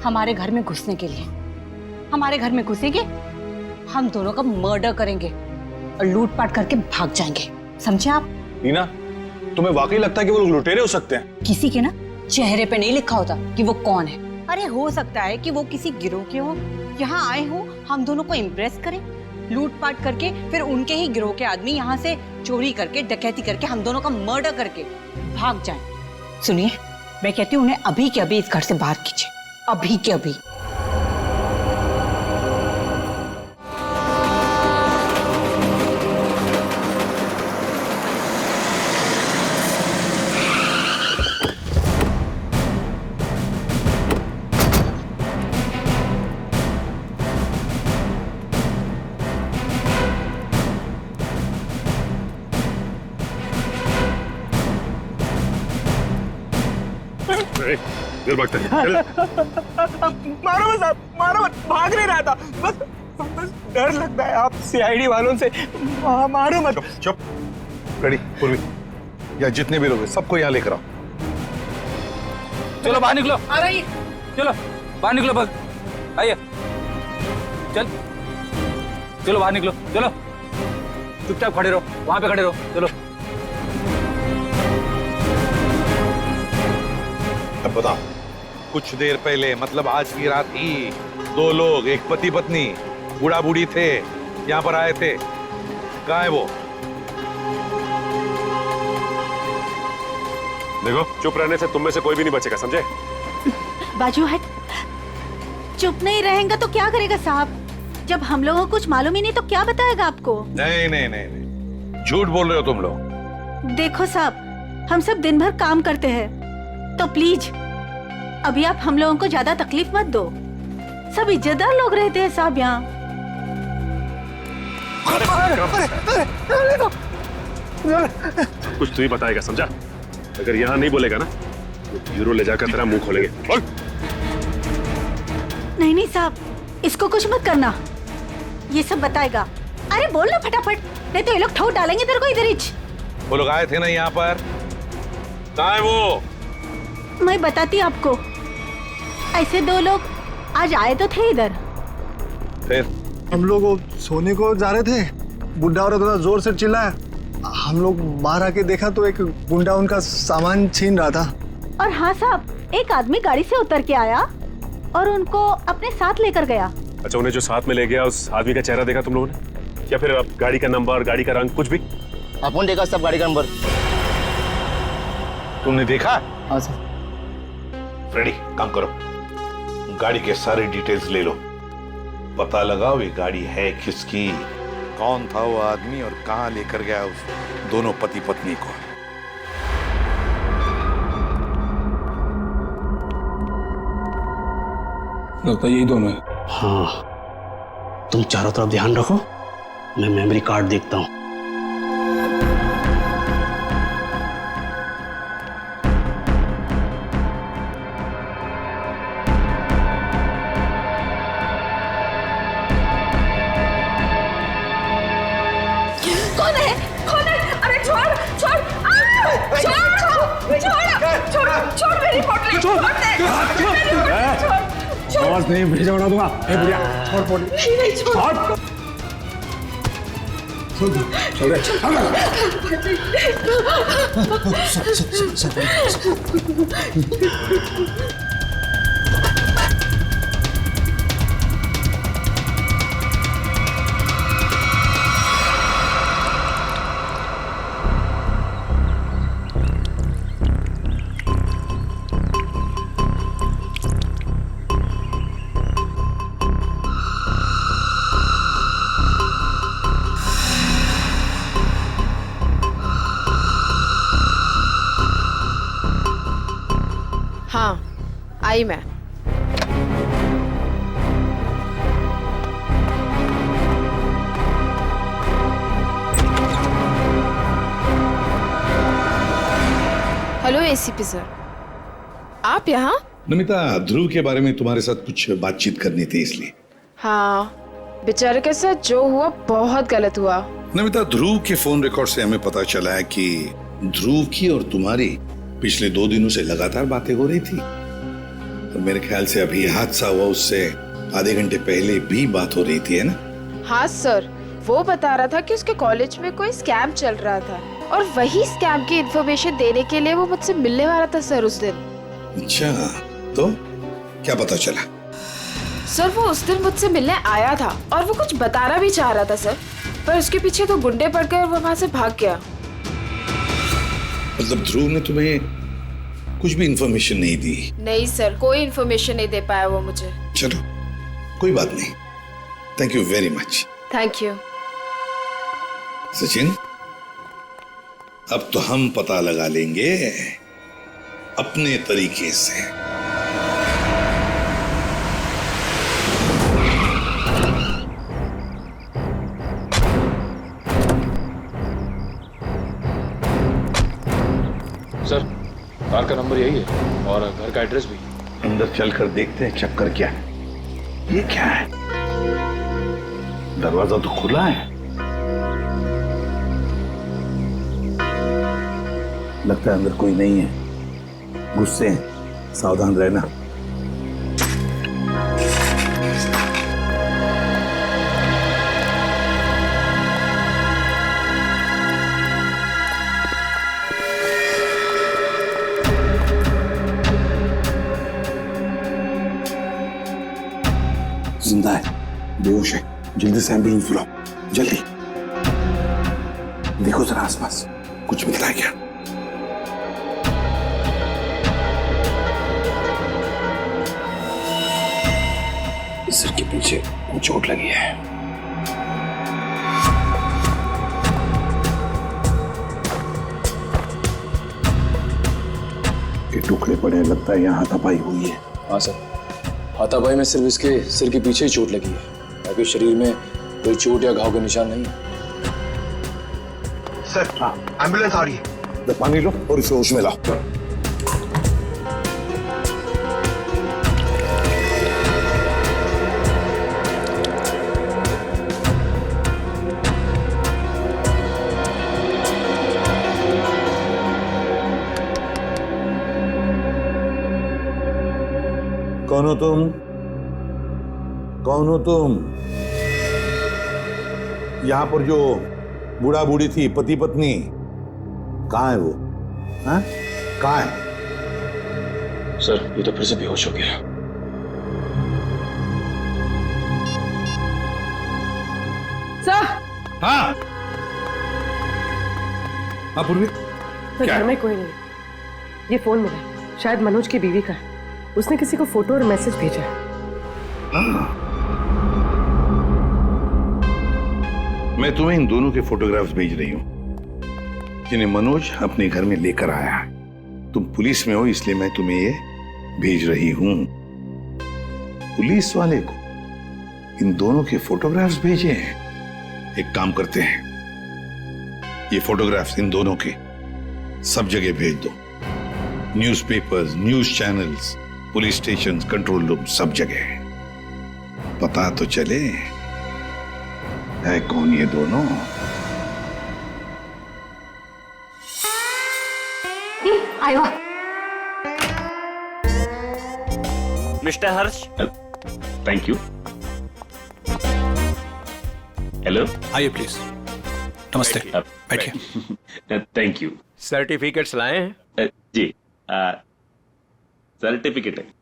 हमारे घर में घुसने के लिए। हमारे घर में घुसेंगे, हम दोनों का मर्डर करेंगे और लूटपाट करके भाग जाएंगे, समझे आप? रीना, तुम्हें वाकई लगता है कि वो लोग लुटेरे हो सकते हैं? किसी के ना चेहरे पे नहीं लिखा होता कि वो कौन है। अरे हो सकता है कि वो किसी गिरोह के हो यहाँ आए हो हम दोनों को इम्प्रेस करें, लूटपाट करके फिर उनके ही गिरोह के आदमी यहाँ से चोरी करके डकैती करके हम दोनों का मर्डर करके भाग जाएं। सुनिए, मैं कहती हूँ उन्हें अभी के अभी इस घर से बाहर कीजिए, अभी के अभी। भागता है। मारो मत साहब, मारो मत, भाग नहीं रहा था, बस डर लगता है आप सीआईडी वालों से, मारो मत। चुप। रेडी पूर्वी, या जितने भी लोग हैं सबको यहाँ लेकर आओ। चलो बाहर निकलो, आ रही, चलो बाहर निकलो, बस आइए, चलो बाहर निकलो, चलो चुपचाप खड़े रहो, वहां पे खड़े रहो, चलो। अब बताओ, कुछ देर पहले मतलब आज की रात ही 2 लोग, एक पति पत्नी, बूढ़ा बूढ़ी थे, यहाँ पर आए थे। कहाँ है वो? देखो, चुप रहने से तुम में से कोई भी नहीं बचेगा, समझे? बाजू हट, चुप नहीं रहेगा तो क्या करेगा साहब? जब हम लोगों को कुछ मालूम ही नहीं तो क्या बताएगा आपको? नहीं नहीं नहीं नहीं, झूठ बोल रहे हो तुम लोग। देखो साहब, हम सब दिन भर काम करते हैं, तो प्लीज अभी आप हम लोगों को ज्यादा तकलीफ मत दो। सब इज्जतदार लोग रहते हैं साहब यहाँ। कुछ तू ही बताएगा, समझा? अगर यहाँ नहीं बोलेगा ना तो ब्यूरो ले जाकर तेरा मुंह खोलेंगे। बोल। नहीं नहीं साहब, इसको कुछ मत करना, ये सब बताएगा। अरे बोल ना फटाफट, नहीं तो ये लोग ठोक डालेंगे तेरे को इधर ही। वो लोग आए थे ना यहाँ पर, कहाँ है वो? मैं बताती आपको, ऐसे 2 लोग आज आए तो थे इधर। फिर हम लोग सोने को जा रहे थे, बुढ़ा औरत थोड़ा जोर से चिल्लाया, हम लोग बाहर आके देखा तो एक गुंडा उनका सामान छीन रहा था। और हाँ साहब, एक आदमी गाड़ी से उतर के आया और उनको अपने साथ लेकर गया। अच्छा, उन्हें जो साथ में ले गया उस आदमी का चेहरा देखा तुम लोगों ने? या फिर अब गाड़ी का नंबर, गाड़ी का रंग, कुछ भी? अपन देखा सब गाड़ी का नंबर। तुमने देखा? हाँ सर। रेडी, काम करो, गाड़ी के सारे डिटेल्स ले लो, पता लगाओ ये गाड़ी है किसकी, कौन था वो आदमी और कहां लेकर गया उस दोनों पति पत्नी को। लगता है यही दोनों है। हाँ, तुम चारों तरफ ध्यान रखो, मैं मेमोरी कार्ड देखता हूँ। आवाज नहीं भेजा उड़ा दूंगा। ए बुढ़िया, छोड़ पोटी। छोड़। चल रे, हाँ, आई मैं। हेलो एसीपी सर, आप यहाँ? नमिता, ध्रुव के बारे में तुम्हारे साथ कुछ बातचीत करनी थी इसलिए। हाँ, बेचारे के साथ जो हुआ बहुत गलत हुआ। नमिता, ध्रुव के फोन रिकॉर्ड से हमें पता चला है कि ध्रुव की और तुम्हारी पिछले 2 दिनों से लगातार बातें हो रही थी, और मेरे ख्याल से अभी हादसा हुआ उससे आधे घंटे पहले भी बात हो रही थी, है ना? हाँ सर, वो बता रहा था कि उसके कॉलेज में कोई स्कैम चल रहा था और वही स्कैम की इन्फॉर्मेशन देने के लिए वो मुझसे मिलने वाला था सर उस दिन। अच्छा, तो क्या पता चला? सर वो उस दिन मुझसे मिलने आया था और वो कुछ बताना भी चाह रहा था सर, पर उसके पीछे तो गुंडे पड़ गए और वो वहां से भाग गया। मतलब ध्रुव ने तुम्हें कुछ भी इंफॉर्मेशन नहीं दी? नहीं सर, कोई इन्फॉर्मेशन नहीं दे पाया वो मुझे। चलो कोई बात नहीं, thank you very much. Thank you. Sachin, अब तो हम पता लगा लेंगे अपने तरीके से। सर, कार का नंबर यही है और घर का एड्रेस भी। अंदर चलकर देखते हैं चक्कर क्या है। ये क्या है? दरवाजा तो खुला है। लगता है अंदर कोई नहीं है। गुस्से हैं, सावधान रहना। जिंदा है, बेहोश है। जल्दी से एम्बुलेंस बुलाओ, जल्दी। देखो जरा आसपास कुछ मिलता है क्या? सिर के पीछे चोट लगी है। ये टुकड़े पड़े, लगता है यहाँ हाथापाई हुई है। हाँ सर, हाथापाई में सिर्फ इसके सिर के पीछे ही चोट लगी है, बाकी शरीर में कोई चोट या घाव के निशान नहीं है। सर, हाँ, एम्बुलेंस आ रही है। पानी लो और इसे होश में लाओ। कौन हो तुम? कौन हो तुम? यहां पर जो बूढ़ा बूढ़ी थी, पति पत्नी, कहां है वो? हाँ? कहां है? सर, ये तो फिर से बेहोश हो गया। सर। हाँ। हाँ पूर्वी। घर में कोई नहीं। ये फोन मिला, शायद मनोज की बीवी का है। उसने किसी को फोटो और मैसेज भेजा है। मैं तुम्हें इन दोनों के फोटोग्राफ्स भेज रही हूं, जिन्हें मनोज अपने घर में लेकर आया है। तुम पुलिस में हो, इसलिए मैं तुम्हें ये भेज रही हूं। पुलिस वाले को इन दोनों के फोटोग्राफ्स भेजे हैं। एक काम करते हैं, ये फोटोग्राफ्स इन दोनों के सब जगह भेज दो। Newspapers, news channels, police station, control room, सब जगह। पता तो चले है कौन ये दोनों। आयो। Mister Harsh. Thank you. Hello, आइए प्लीज। नमस्ते, बैठिए। Thank you. सर्टिफिकेट्स लाए हैं? जी, सर्टिफिकेट है।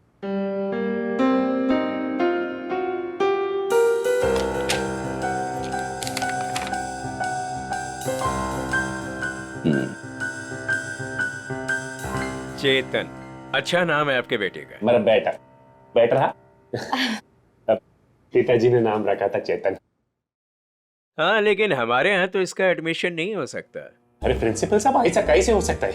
चेतन, अच्छा नाम है आपके बेटे का। मेरा बेटा रहा। पिताजी ने नाम रखा था चेतन। हाँ, लेकिन हमारे यहाँ तो इसका एडमिशन नहीं हो सकता। अरे प्रिंसिपल साहब, ऐसा कैसे हो सकता है?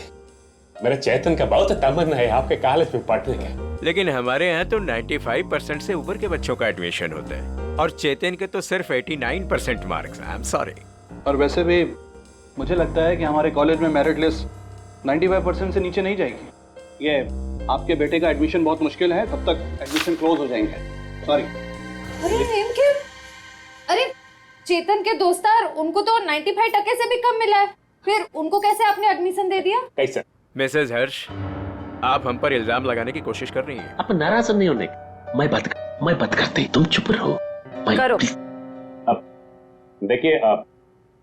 मेरा चेतन का बहुत तमन्ना है आपके कॉलेज में पढ़ने का। लेकिन हमारे यहाँ तो 95% से ऊपर के बच्चों का एडमिशन होता है और चेतन के तो सिर्फ 89% मार्क्स। I am sorry. और वैसे भी मुझे लगता है कि हमारे कॉलेज में मेरिट लिस्ट 95% से नीचे नहीं जाएगी। ये आपके बेटे का एडमिशन बहुत मुश्किल है, तब तक एडमिशन क्लोज हो जाएंगे। सॉरी। अरे अरे चेतन के दोस्तार, उनको तो 95% से भी कम मिला है, फिर उनको कैसे आपने एडमिशन दे दिया? कैसे? मिसेस हर्ष, आप हम पर इल्जाम लगाने की कोशिश कर रही हैं। आप नाराज नहीं होने। मैं बात करते, तुम चुप रहो। करो। अब देखिए,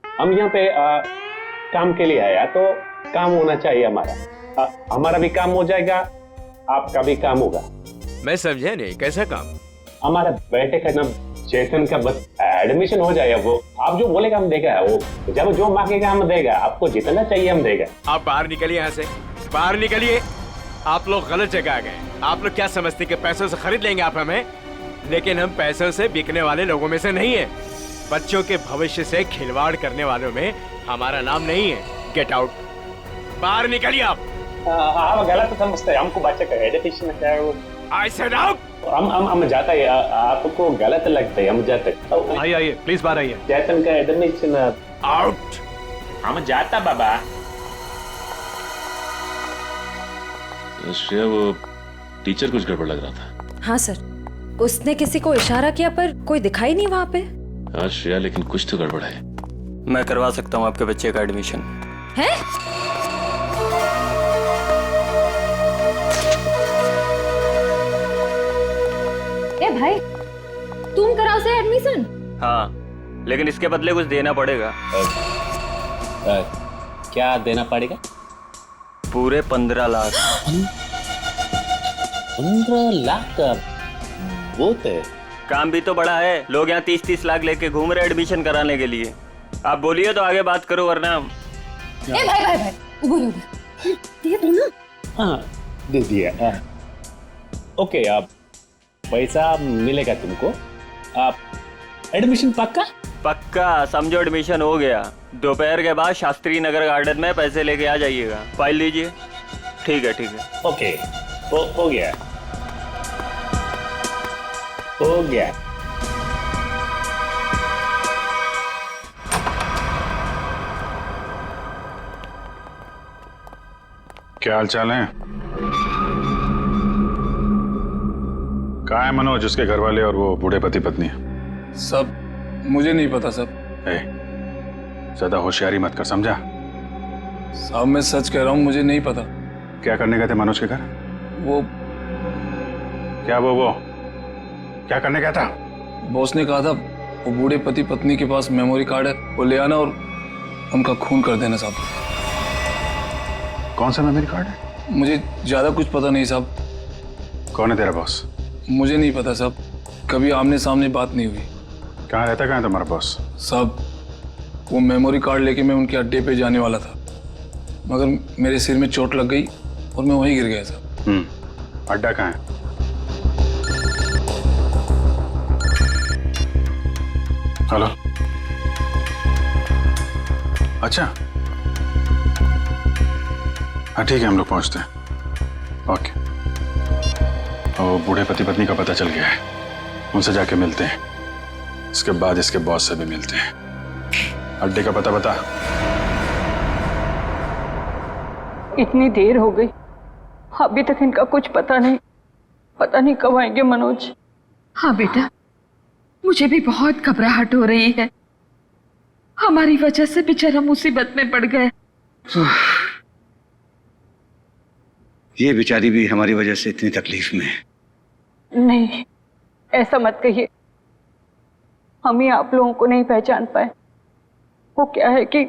हम यहाँ पे काम के लिए आया, तो काम होना चाहिए हमारा। हमारा भी काम हो जाएगा, आपका भी काम होगा। मैं समझा नहीं, कैसा काम? हमारे बेटे का ना चेतन का बस एडमिशन हो जाए, वो आप जो बोलेगा हम देगा, वो जब जो मांगेगा हम देगा, आपको जितना चाहिए हम देगा। आप बाहर निकलिए यहाँ से, बाहर निकलिए। आप लोग गलत जगह आ गए। आप लोग क्या समझते कि पैसों से खरीद लेंगे आप हमें? लेकिन हम पैसों से बिकने वाले लोगों में से नहीं है। बच्चों के भविष्य से खिलवाड़ करने वालों में हमारा नाम नहीं है। गेट आउट, बाहर निकलिए आप। आप गलत समझते हैं, हमको बच्चे का एजुकेशन है वो। I said out! हम जाता है, आपको गलत लगता है, हम जाते। आइए आइए प्लीज बाहर आइए। चेतन का एडमिशन आउट। हम जाता बाबा। श्रेया, वो टीचर कुछ गड़बड़ लग रहा था। हाँ सर, उसने किसी को इशारा किया पर कोई दिखाई नहीं वहाँ पे। हाँ श्रेया, लेकिन कुछ तो गड़बड़ है। मैं करवा सकता हूँ आपके बच्चे का एडमिशन। है? ए भाई, तुम कराओ से एडमिशन? हाँ, लेकिन इसके बदले कुछ देना पड़ेगा। क्या देना पड़ेगा? पूरे 15 लाख। 15 लाख का बहुत है। काम भी तो बड़ा है, लोग यहाँ 30-30 लाख लेके घूम रहे एडमिशन कराने के लिए। आप बोलिए तो आगे बात करो, वरना ए भाई उधर दिया तू ना? हाँ दे दिया। ओके, आप पैसा मिलेगा तुमको। आप एडमिशन पक्का? पक्का समझो, एडमिशन हो गया। दोपहर के बाद शास्त्री नगर गार्डन में पैसे लेके आ जाइएगा। फाइल लीजिए। ठीक है ठीक है। ओके, हो गया हो गया। क्या हाल चाल है? कहाँ है मनोज, उसके घर वाले और वो बूढ़े पति पत्नी? सब मुझे नहीं पता सब। ज्यादा होशियारी मत कर, समझा? साहब मैं सच कह रहा हूँ, मुझे नहीं पता। क्या करने गए थे मनोज के घर? वो क्या वो क्या करने गया था? बॉस ने कहा था वो बूढ़े पति पत्नी के पास मेमोरी कार्ड है, वो ले आना और उनका खून कर देना साहब। कौन सा मेमोरी कार्ड है? मुझे ज्यादा कुछ पता नहीं साहब। कौन है तेरा बॉस? मुझे नहीं पता साहब, कभी आमने सामने बात नहीं हुई। कहाँ रहता, कहाँ है तुम्हारा बॉस? साहब वो मेमोरी कार्ड लेके मैं उनके अड्डे पे जाने वाला था, मगर मेरे सिर में चोट लग गई और मैं वहीं गिर गया साहब। अड्डा कहाँ है? हेलो, अच्छा हाँ ठीक है, हम लोग पहुंचते हैं। ओके, और बूढ़े पति पत्नी का पता चल गया है, उनसे जाके मिलते हैं। इसके बाद इसके बॉस से भी मिलते हैं। अड्डे का पता बता। इतनी देर हो गई, अभी तक इनका कुछ पता नहीं कब आएंगे मनोज। हाँ बेटा, मुझे भी बहुत घबराहट हो रही है। हमारी वजह से बेचारा मुसीबत में पड़ गए। ये बेचारी भी हमारी वजह से इतनी तकलीफ में है। नहीं, ऐसा मत कहिए। हम ही आप लोगों को नहीं पहचान पाए। वो क्या है कि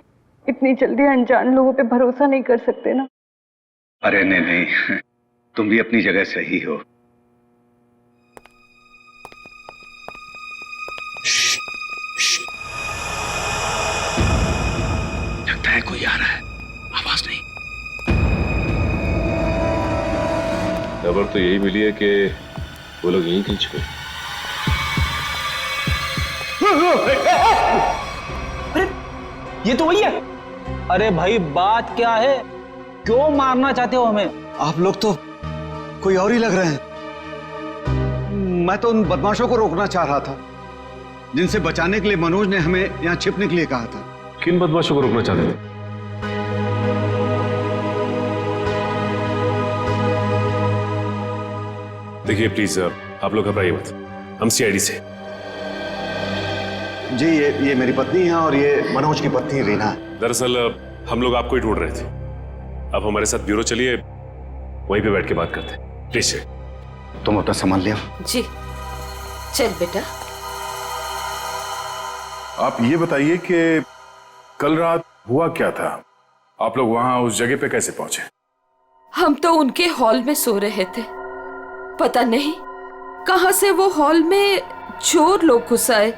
इतनी जल्दी अनजान लोगों पे भरोसा नहीं कर सकते ना। अरे नहीं, तुम भी अपनी जगह सही हो। लगता है कोई आ रहा है, आवाज नहीं। खबर तो यही मिली है कि वो लोग यहीं कहीं छुपे। अरे ये तो वही है। अरे भाई बात क्या है, क्यों मारना चाहते हो हमें? आप लोग तो कोई और ही लग रहे हैं। मैं तो उन बदमाशों को रोकना चाह रहा था जिनसे बचाने के लिए मनोज ने हमें यहाँ छिपने के लिए कहा था। किन बदमाशों को रोकना चाहते थे? देखिए प्लीज आप लोग घबराइए मत, हम सीआईडी से। जी ये मेरी पत्नी है और ये मनोज की पत्नी रीना है। दरअसल हम लोग आपको ही ढूंढ रहे थे। आप हमारे साथ ब्यूरो चलिए, वहीं पे बैठ के बात करते हैं। प्लीज तुम अपना सामान ले आओ। जी चल बेटा। आप ये बताइए कि कल रात हुआ क्या था? आप लोग वहां उस जगह पे कैसे पहुंचे? हम तो उनके हॉल में सो रहे थे, पता नहीं कहां से वो हॉल में चोर लोग घुस आए।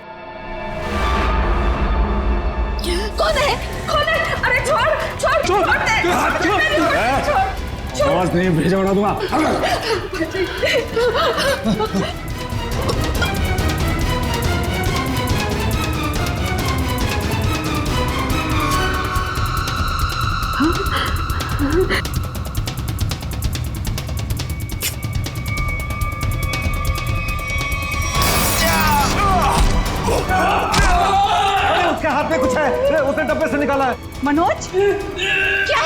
कौन है? कौन है? अरे छोड़ छोड़ छोड़ दे। आवाज नहीं भेजा उड़ा दूंगा। उसके हाथ में कुछ है, उसने डब्बे से निकाला है। मनोज, क्या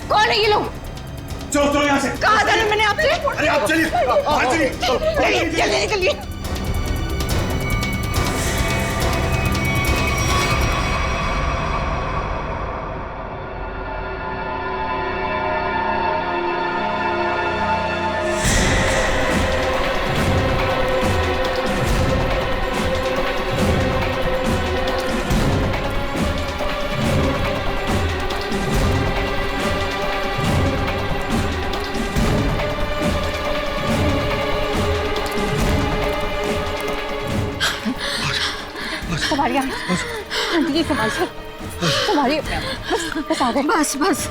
कौन है ये लोग? चलो चलो यहाँ से। कहा था ना मैंने आपसे? अरे आप चलिए, आप चलिए। चलिए निकलिए। बस आ गए। बस बस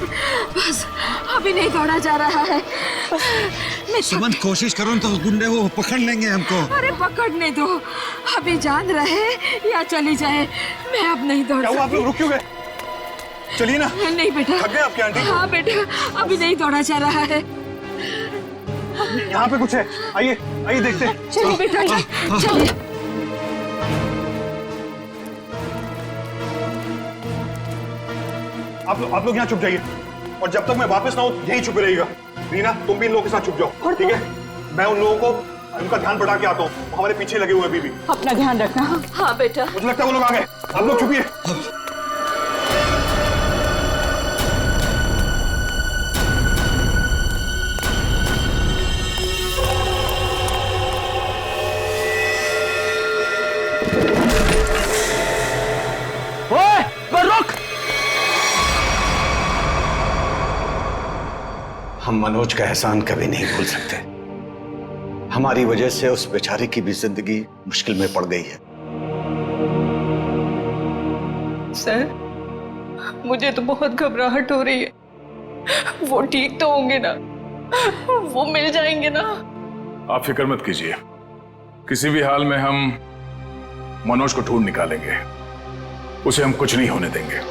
बस अभी नहीं दौड़ा जा रहा है। सुमन कोशिश करो तो गुंडे वो पकड़ लेंगे हमको। अरे पकड़ने दो, अभी जान रहे या चली जाए, मैं अब नहीं दौड़ सकती। आप लोग रुक क्यों गए? चलिए ना। नहीं बेटा। थक गए आपकी आंटी? हाँ बेटा, अभी नहीं दौड़ा जा रहा है। यहाँ पे कुछ है, आइए आइए देखते हैं। चलिए बेटा चलिए। आप लोग यहाँ चुप जाइए और जब तक मैं वापस ना हूँ यहीं छुपे रहिएगा। रीना तुम भी इन लोगों के साथ छुप जाओ, ठीक है? मैं उन लोगों को उनका ध्यान बढ़ा के आता हूँ, हमारे पीछे लगे हुए अभी भी। अपना ध्यान रखना। हाँ बेटा। मुझे लगता है वो लोग आ गए, आप लोग छुपिए। हम मनोज का एहसान कभी नहीं भूल सकते। हमारी वजह से उस बेचारे की भी जिंदगी मुश्किल में पड़ गई है। सर, मुझे तो बहुत घबराहट हो रही है। वो ठीक तो होंगे ना? वो मिल जाएंगे ना? आप फिक्र मत कीजिए, किसी भी हाल में हम मनोज को ढूंढ निकालेंगे, उसे हम कुछ नहीं होने देंगे।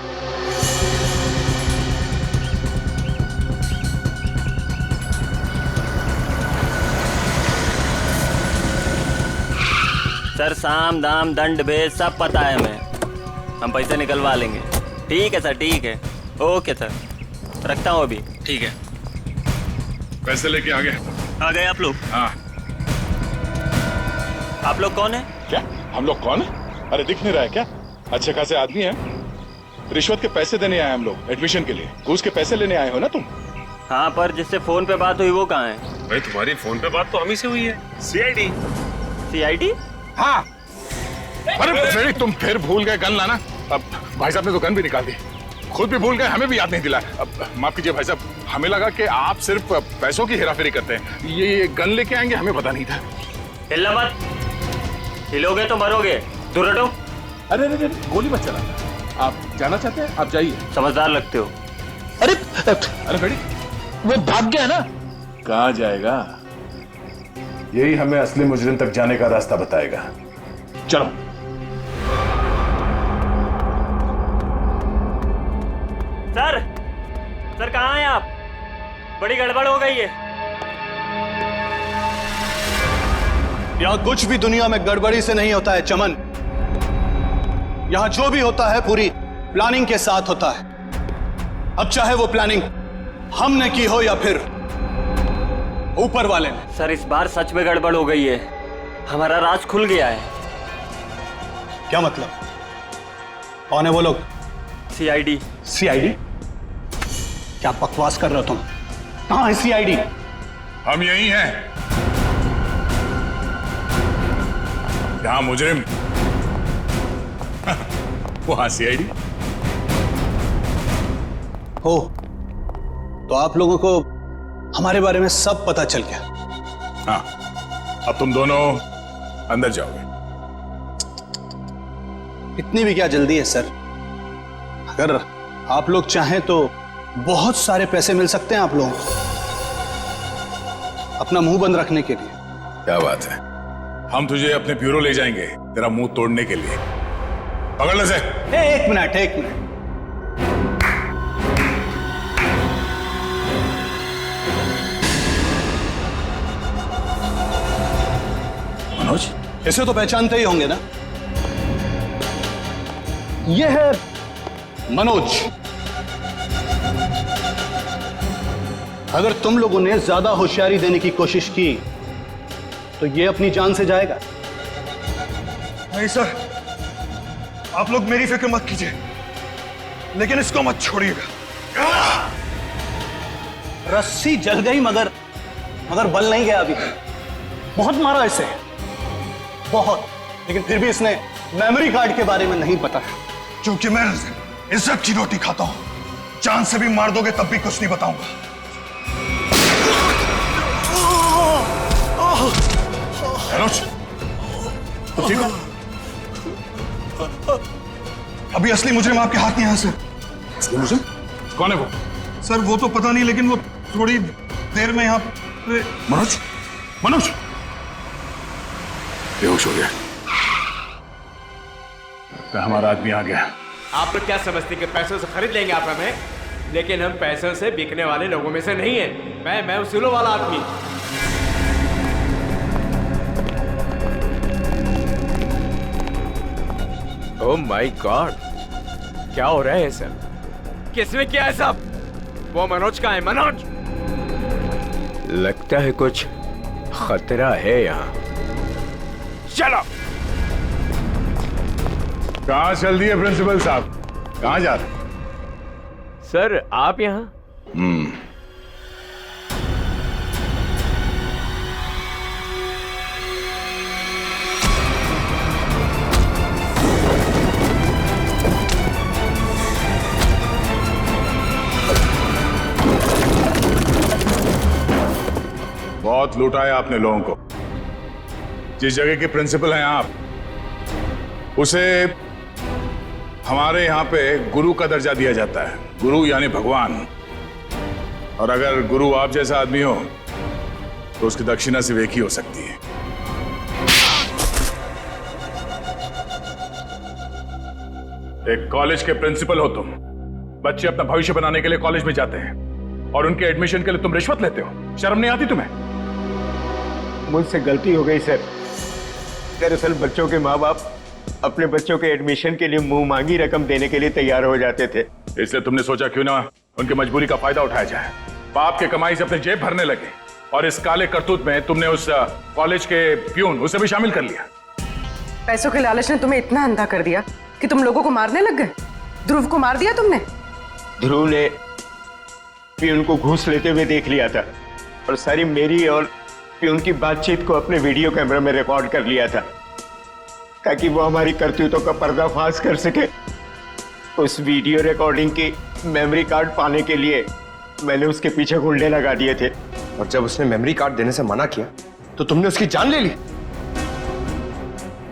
सर साम दाम दंड भेद सब पता है हमें, हम पैसे निकलवा लेंगे। ठीक है सर, ठीक है, ओके सर, रखता हूँ अभी। ठीक है, पैसे लेके आ गए आप लोग? हाँ। आप लोग कौन है? क्या हम लोग कौन है? अरे दिख नहीं रहा है क्या? अच्छे खासे आदमी हैं, रिश्वत के पैसे देने आए हम लोग, एडमिशन के लिए। घूस के पैसे लेने आए हो ना तुम? हाँ, पर जिससे फोन पे बात हुई वो कहाँ है? भाई तुम्हारी फोन पे बात तो हम ही से हुई है। सीआईडी। सीआईडी? हाँ। अरे तुम फिर भूल गए गन लाना। अब भाई साहब ने तो गन भी निकाल दी, खुद भी भूल गए, हमें भी याद नहीं दिला। अब माफ कीजिए भाई साहब, हमें लगा कि आप सिर्फ पैसों की हेराफेरी करते हैं, ये गन लेके आएंगे हमें पता नहीं था। हिलना मत, हिलोगे तो मरोगे, दूर हटो। अरे अरे गोली मत चलाना, आप जाना चाहते हैं आप जाइए। समझदार लगते हो। अरे अरे बेटी वो भाग गया ना। कहाँ जाएगा? यही हमें असली मुजरिम तक जाने का रास्ता बताएगा। चलो। सर कहाँ हैं आप? बड़ी गड़बड़ हो गई है। यहाँ कुछ भी दुनिया में गड़बड़ी से नहीं होता है चमन। यहाँ जो भी होता है पूरी प्लानिंग के साथ होता है। अब चाहे वो प्लानिंग हमने की हो या फिर ऊपर वाले ने। सर इस बार सच में गड़बड़ हो गई है, हमारा राज खुल गया है। क्या मतलब? कौन है वो लोग? सीआईडी। सीआईडी? क्या बकवास कर रहे हो तुम? कहाँ है सीआईडी? हम यही हैं। यहाँ मुजरिम, वहां सीआईडी। हो तो आप लोगों को हमारे बारे में सब पता चल गया। हाँ, अब तुम दोनों अंदर जाओगे। इतनी भी क्या जल्दी है सर? अगर आप लोग चाहें तो बहुत सारे पैसे मिल सकते हैं आप लोगों को अपना मुंह बंद रखने के लिए। क्या बात है, हम तुझे अपने ब्यूरो ले जाएंगे तेरा मुंह तोड़ने के लिए। पकड़ ले से। एक मिनट। मनोज, इसे तो पहचानते ही होंगे ना? ये है मनोज। अगर तुम लोगों ने ज्यादा होशियारी देने की कोशिश की तो ये अपनी जान से जाएगा। नहीं सर, आप लोग मेरी फिक्र मत कीजिए, लेकिन इसको मत छोड़िएगा। रस्सी जल गई मगर बल नहीं गया अभी। बहुत मारा इसे, बहुत, लेकिन फिर भी इसने मेमोरी कार्ड के बारे में नहीं बताया। क्योंकि मैं इज्जत की रोटी खाता हूं, जान से भी मार दोगे तब भी कुछ नहीं बताऊंगा। मनोज, तो ठीक हो? अभी असली मुजरिम आपके हाथ में है सर। असली मुजरिम? कौन है वो? सर वो तो पता नहीं, लेकिन वो थोड़ी देर में यहाँ पे। मनोज बेहोश हो गया। तो हमारा आदमी आ गया। आप लोग क्या समझते कि पैसों से खरीद लेंगे आप हमें? लेकिन हम पैसों से बिकने वाले लोगों में से नहीं है। मैं उसूलों वाला आदमी। ओह माय गॉड, क्या हो रहा है सर? किसने किया है सब? वो मनोज का है। मनोज, लगता है कुछ खतरा है यहाँ। चलो। कहाँ चल दिए प्रिंसिपल साहब? कहाँ जा रहे? सर आप यहाँ? बहुत लूटा है आपने लोगों को। जिस जगह के प्रिंसिपल हैं आप, उसे हमारे यहाँ पे गुरु का दर्जा दिया जाता है। गुरु यानी भगवान। और अगर गुरु आप जैसा आदमी हो तो उसकी दक्षिणा सिर्फ एक ही हो सकती है। एक कॉलेज के प्रिंसिपल हो तुम। बच्चे अपना भविष्य बनाने के लिए कॉलेज में जाते हैं और उनके एडमिशन के लिए तुम रिश्वत लेते हो। शर्म नहीं आती तुम्हें? मुझसे गलती हो गई सर। दरअसल बच्चों के माँ बाप अपने बच्चों के एडमिशन के लिए मुंह मांगी रकम देने के लिए तैयार हो जाते थे। इसलिए तुमने सोचा क्यों ना उनकी मजबूरी का फायदा उठाया जाए। बाप के कमाई से अपने जेब भरने लगे और इस काले करतूत में तुमने उस कॉलेज के प्यून उसे भी शामिल कर लिया। पैसों के लालच ने तुम्हें इतना अंधा कर दिया कि तुम लोगों को मारने लग गए। ध्रुव को मार दिया तुमने। ध्रुव ने प्यून को घूस लेते हुए देख लिया था और सारी मेरी और प्यून की बातचीत को अपने वीडियो कैमरा में रिकॉर्ड कर लिया था ताकि वो हमारी करतूतों का पर्दाफाश कर सके। उस वीडियो रिकॉर्डिंग की मेमोरी कार्ड पाने के लिए मैंने उसके पीछे गुंडे लगा दिए थे। और जब उसने मेमोरी कार्ड देने से मना किया तो तुमने उसकी जान ले ली।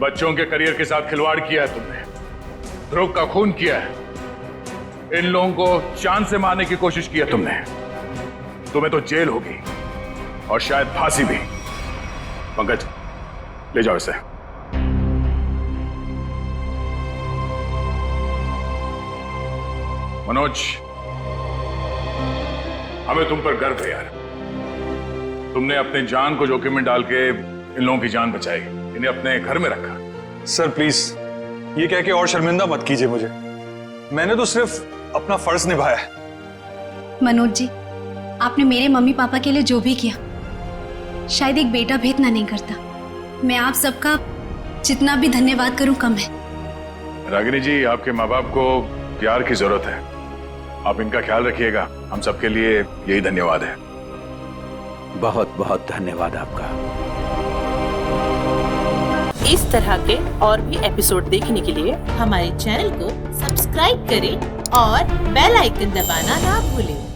बच्चों के करियर के साथ खिलवाड़ किया है तुमने। ध्रुव का खून किया है। इन लोगों को जान से मारने की कोशिश की है तुमने। तुम्हें तो जेल होगी और शायद फांसी भी। पंकज, ले जाओ इसे। मनोज, हमें तुम पर गर्व है यार। तुमने अपने जान को जोखिम में डाल के इन लोगों की जान बचाई, इन्हें अपने घर में रखा। सर प्लीज ये कह के और शर्मिंदा मत कीजिए मुझे। मैंने तो सिर्फ अपना फर्ज निभाया है। मनोज जी, आपने मेरे मम्मी पापा के लिए जो भी किया, शायद एक बेटा भी इतना नहीं करता। मैं आप सबका जितना भी धन्यवाद करूं कम है। रागिनी जी, आपके माँ बाप को प्यार की जरूरत है। आप इनका ख्याल रखिएगा। हम सबके लिए यही धन्यवाद है। बहुत बहुत धन्यवाद आपका। इस तरह के और भी एपिसोड देखने के लिए हमारे चैनल को सब्सक्राइब करें और बेल आइकन दबाना ना भूलें।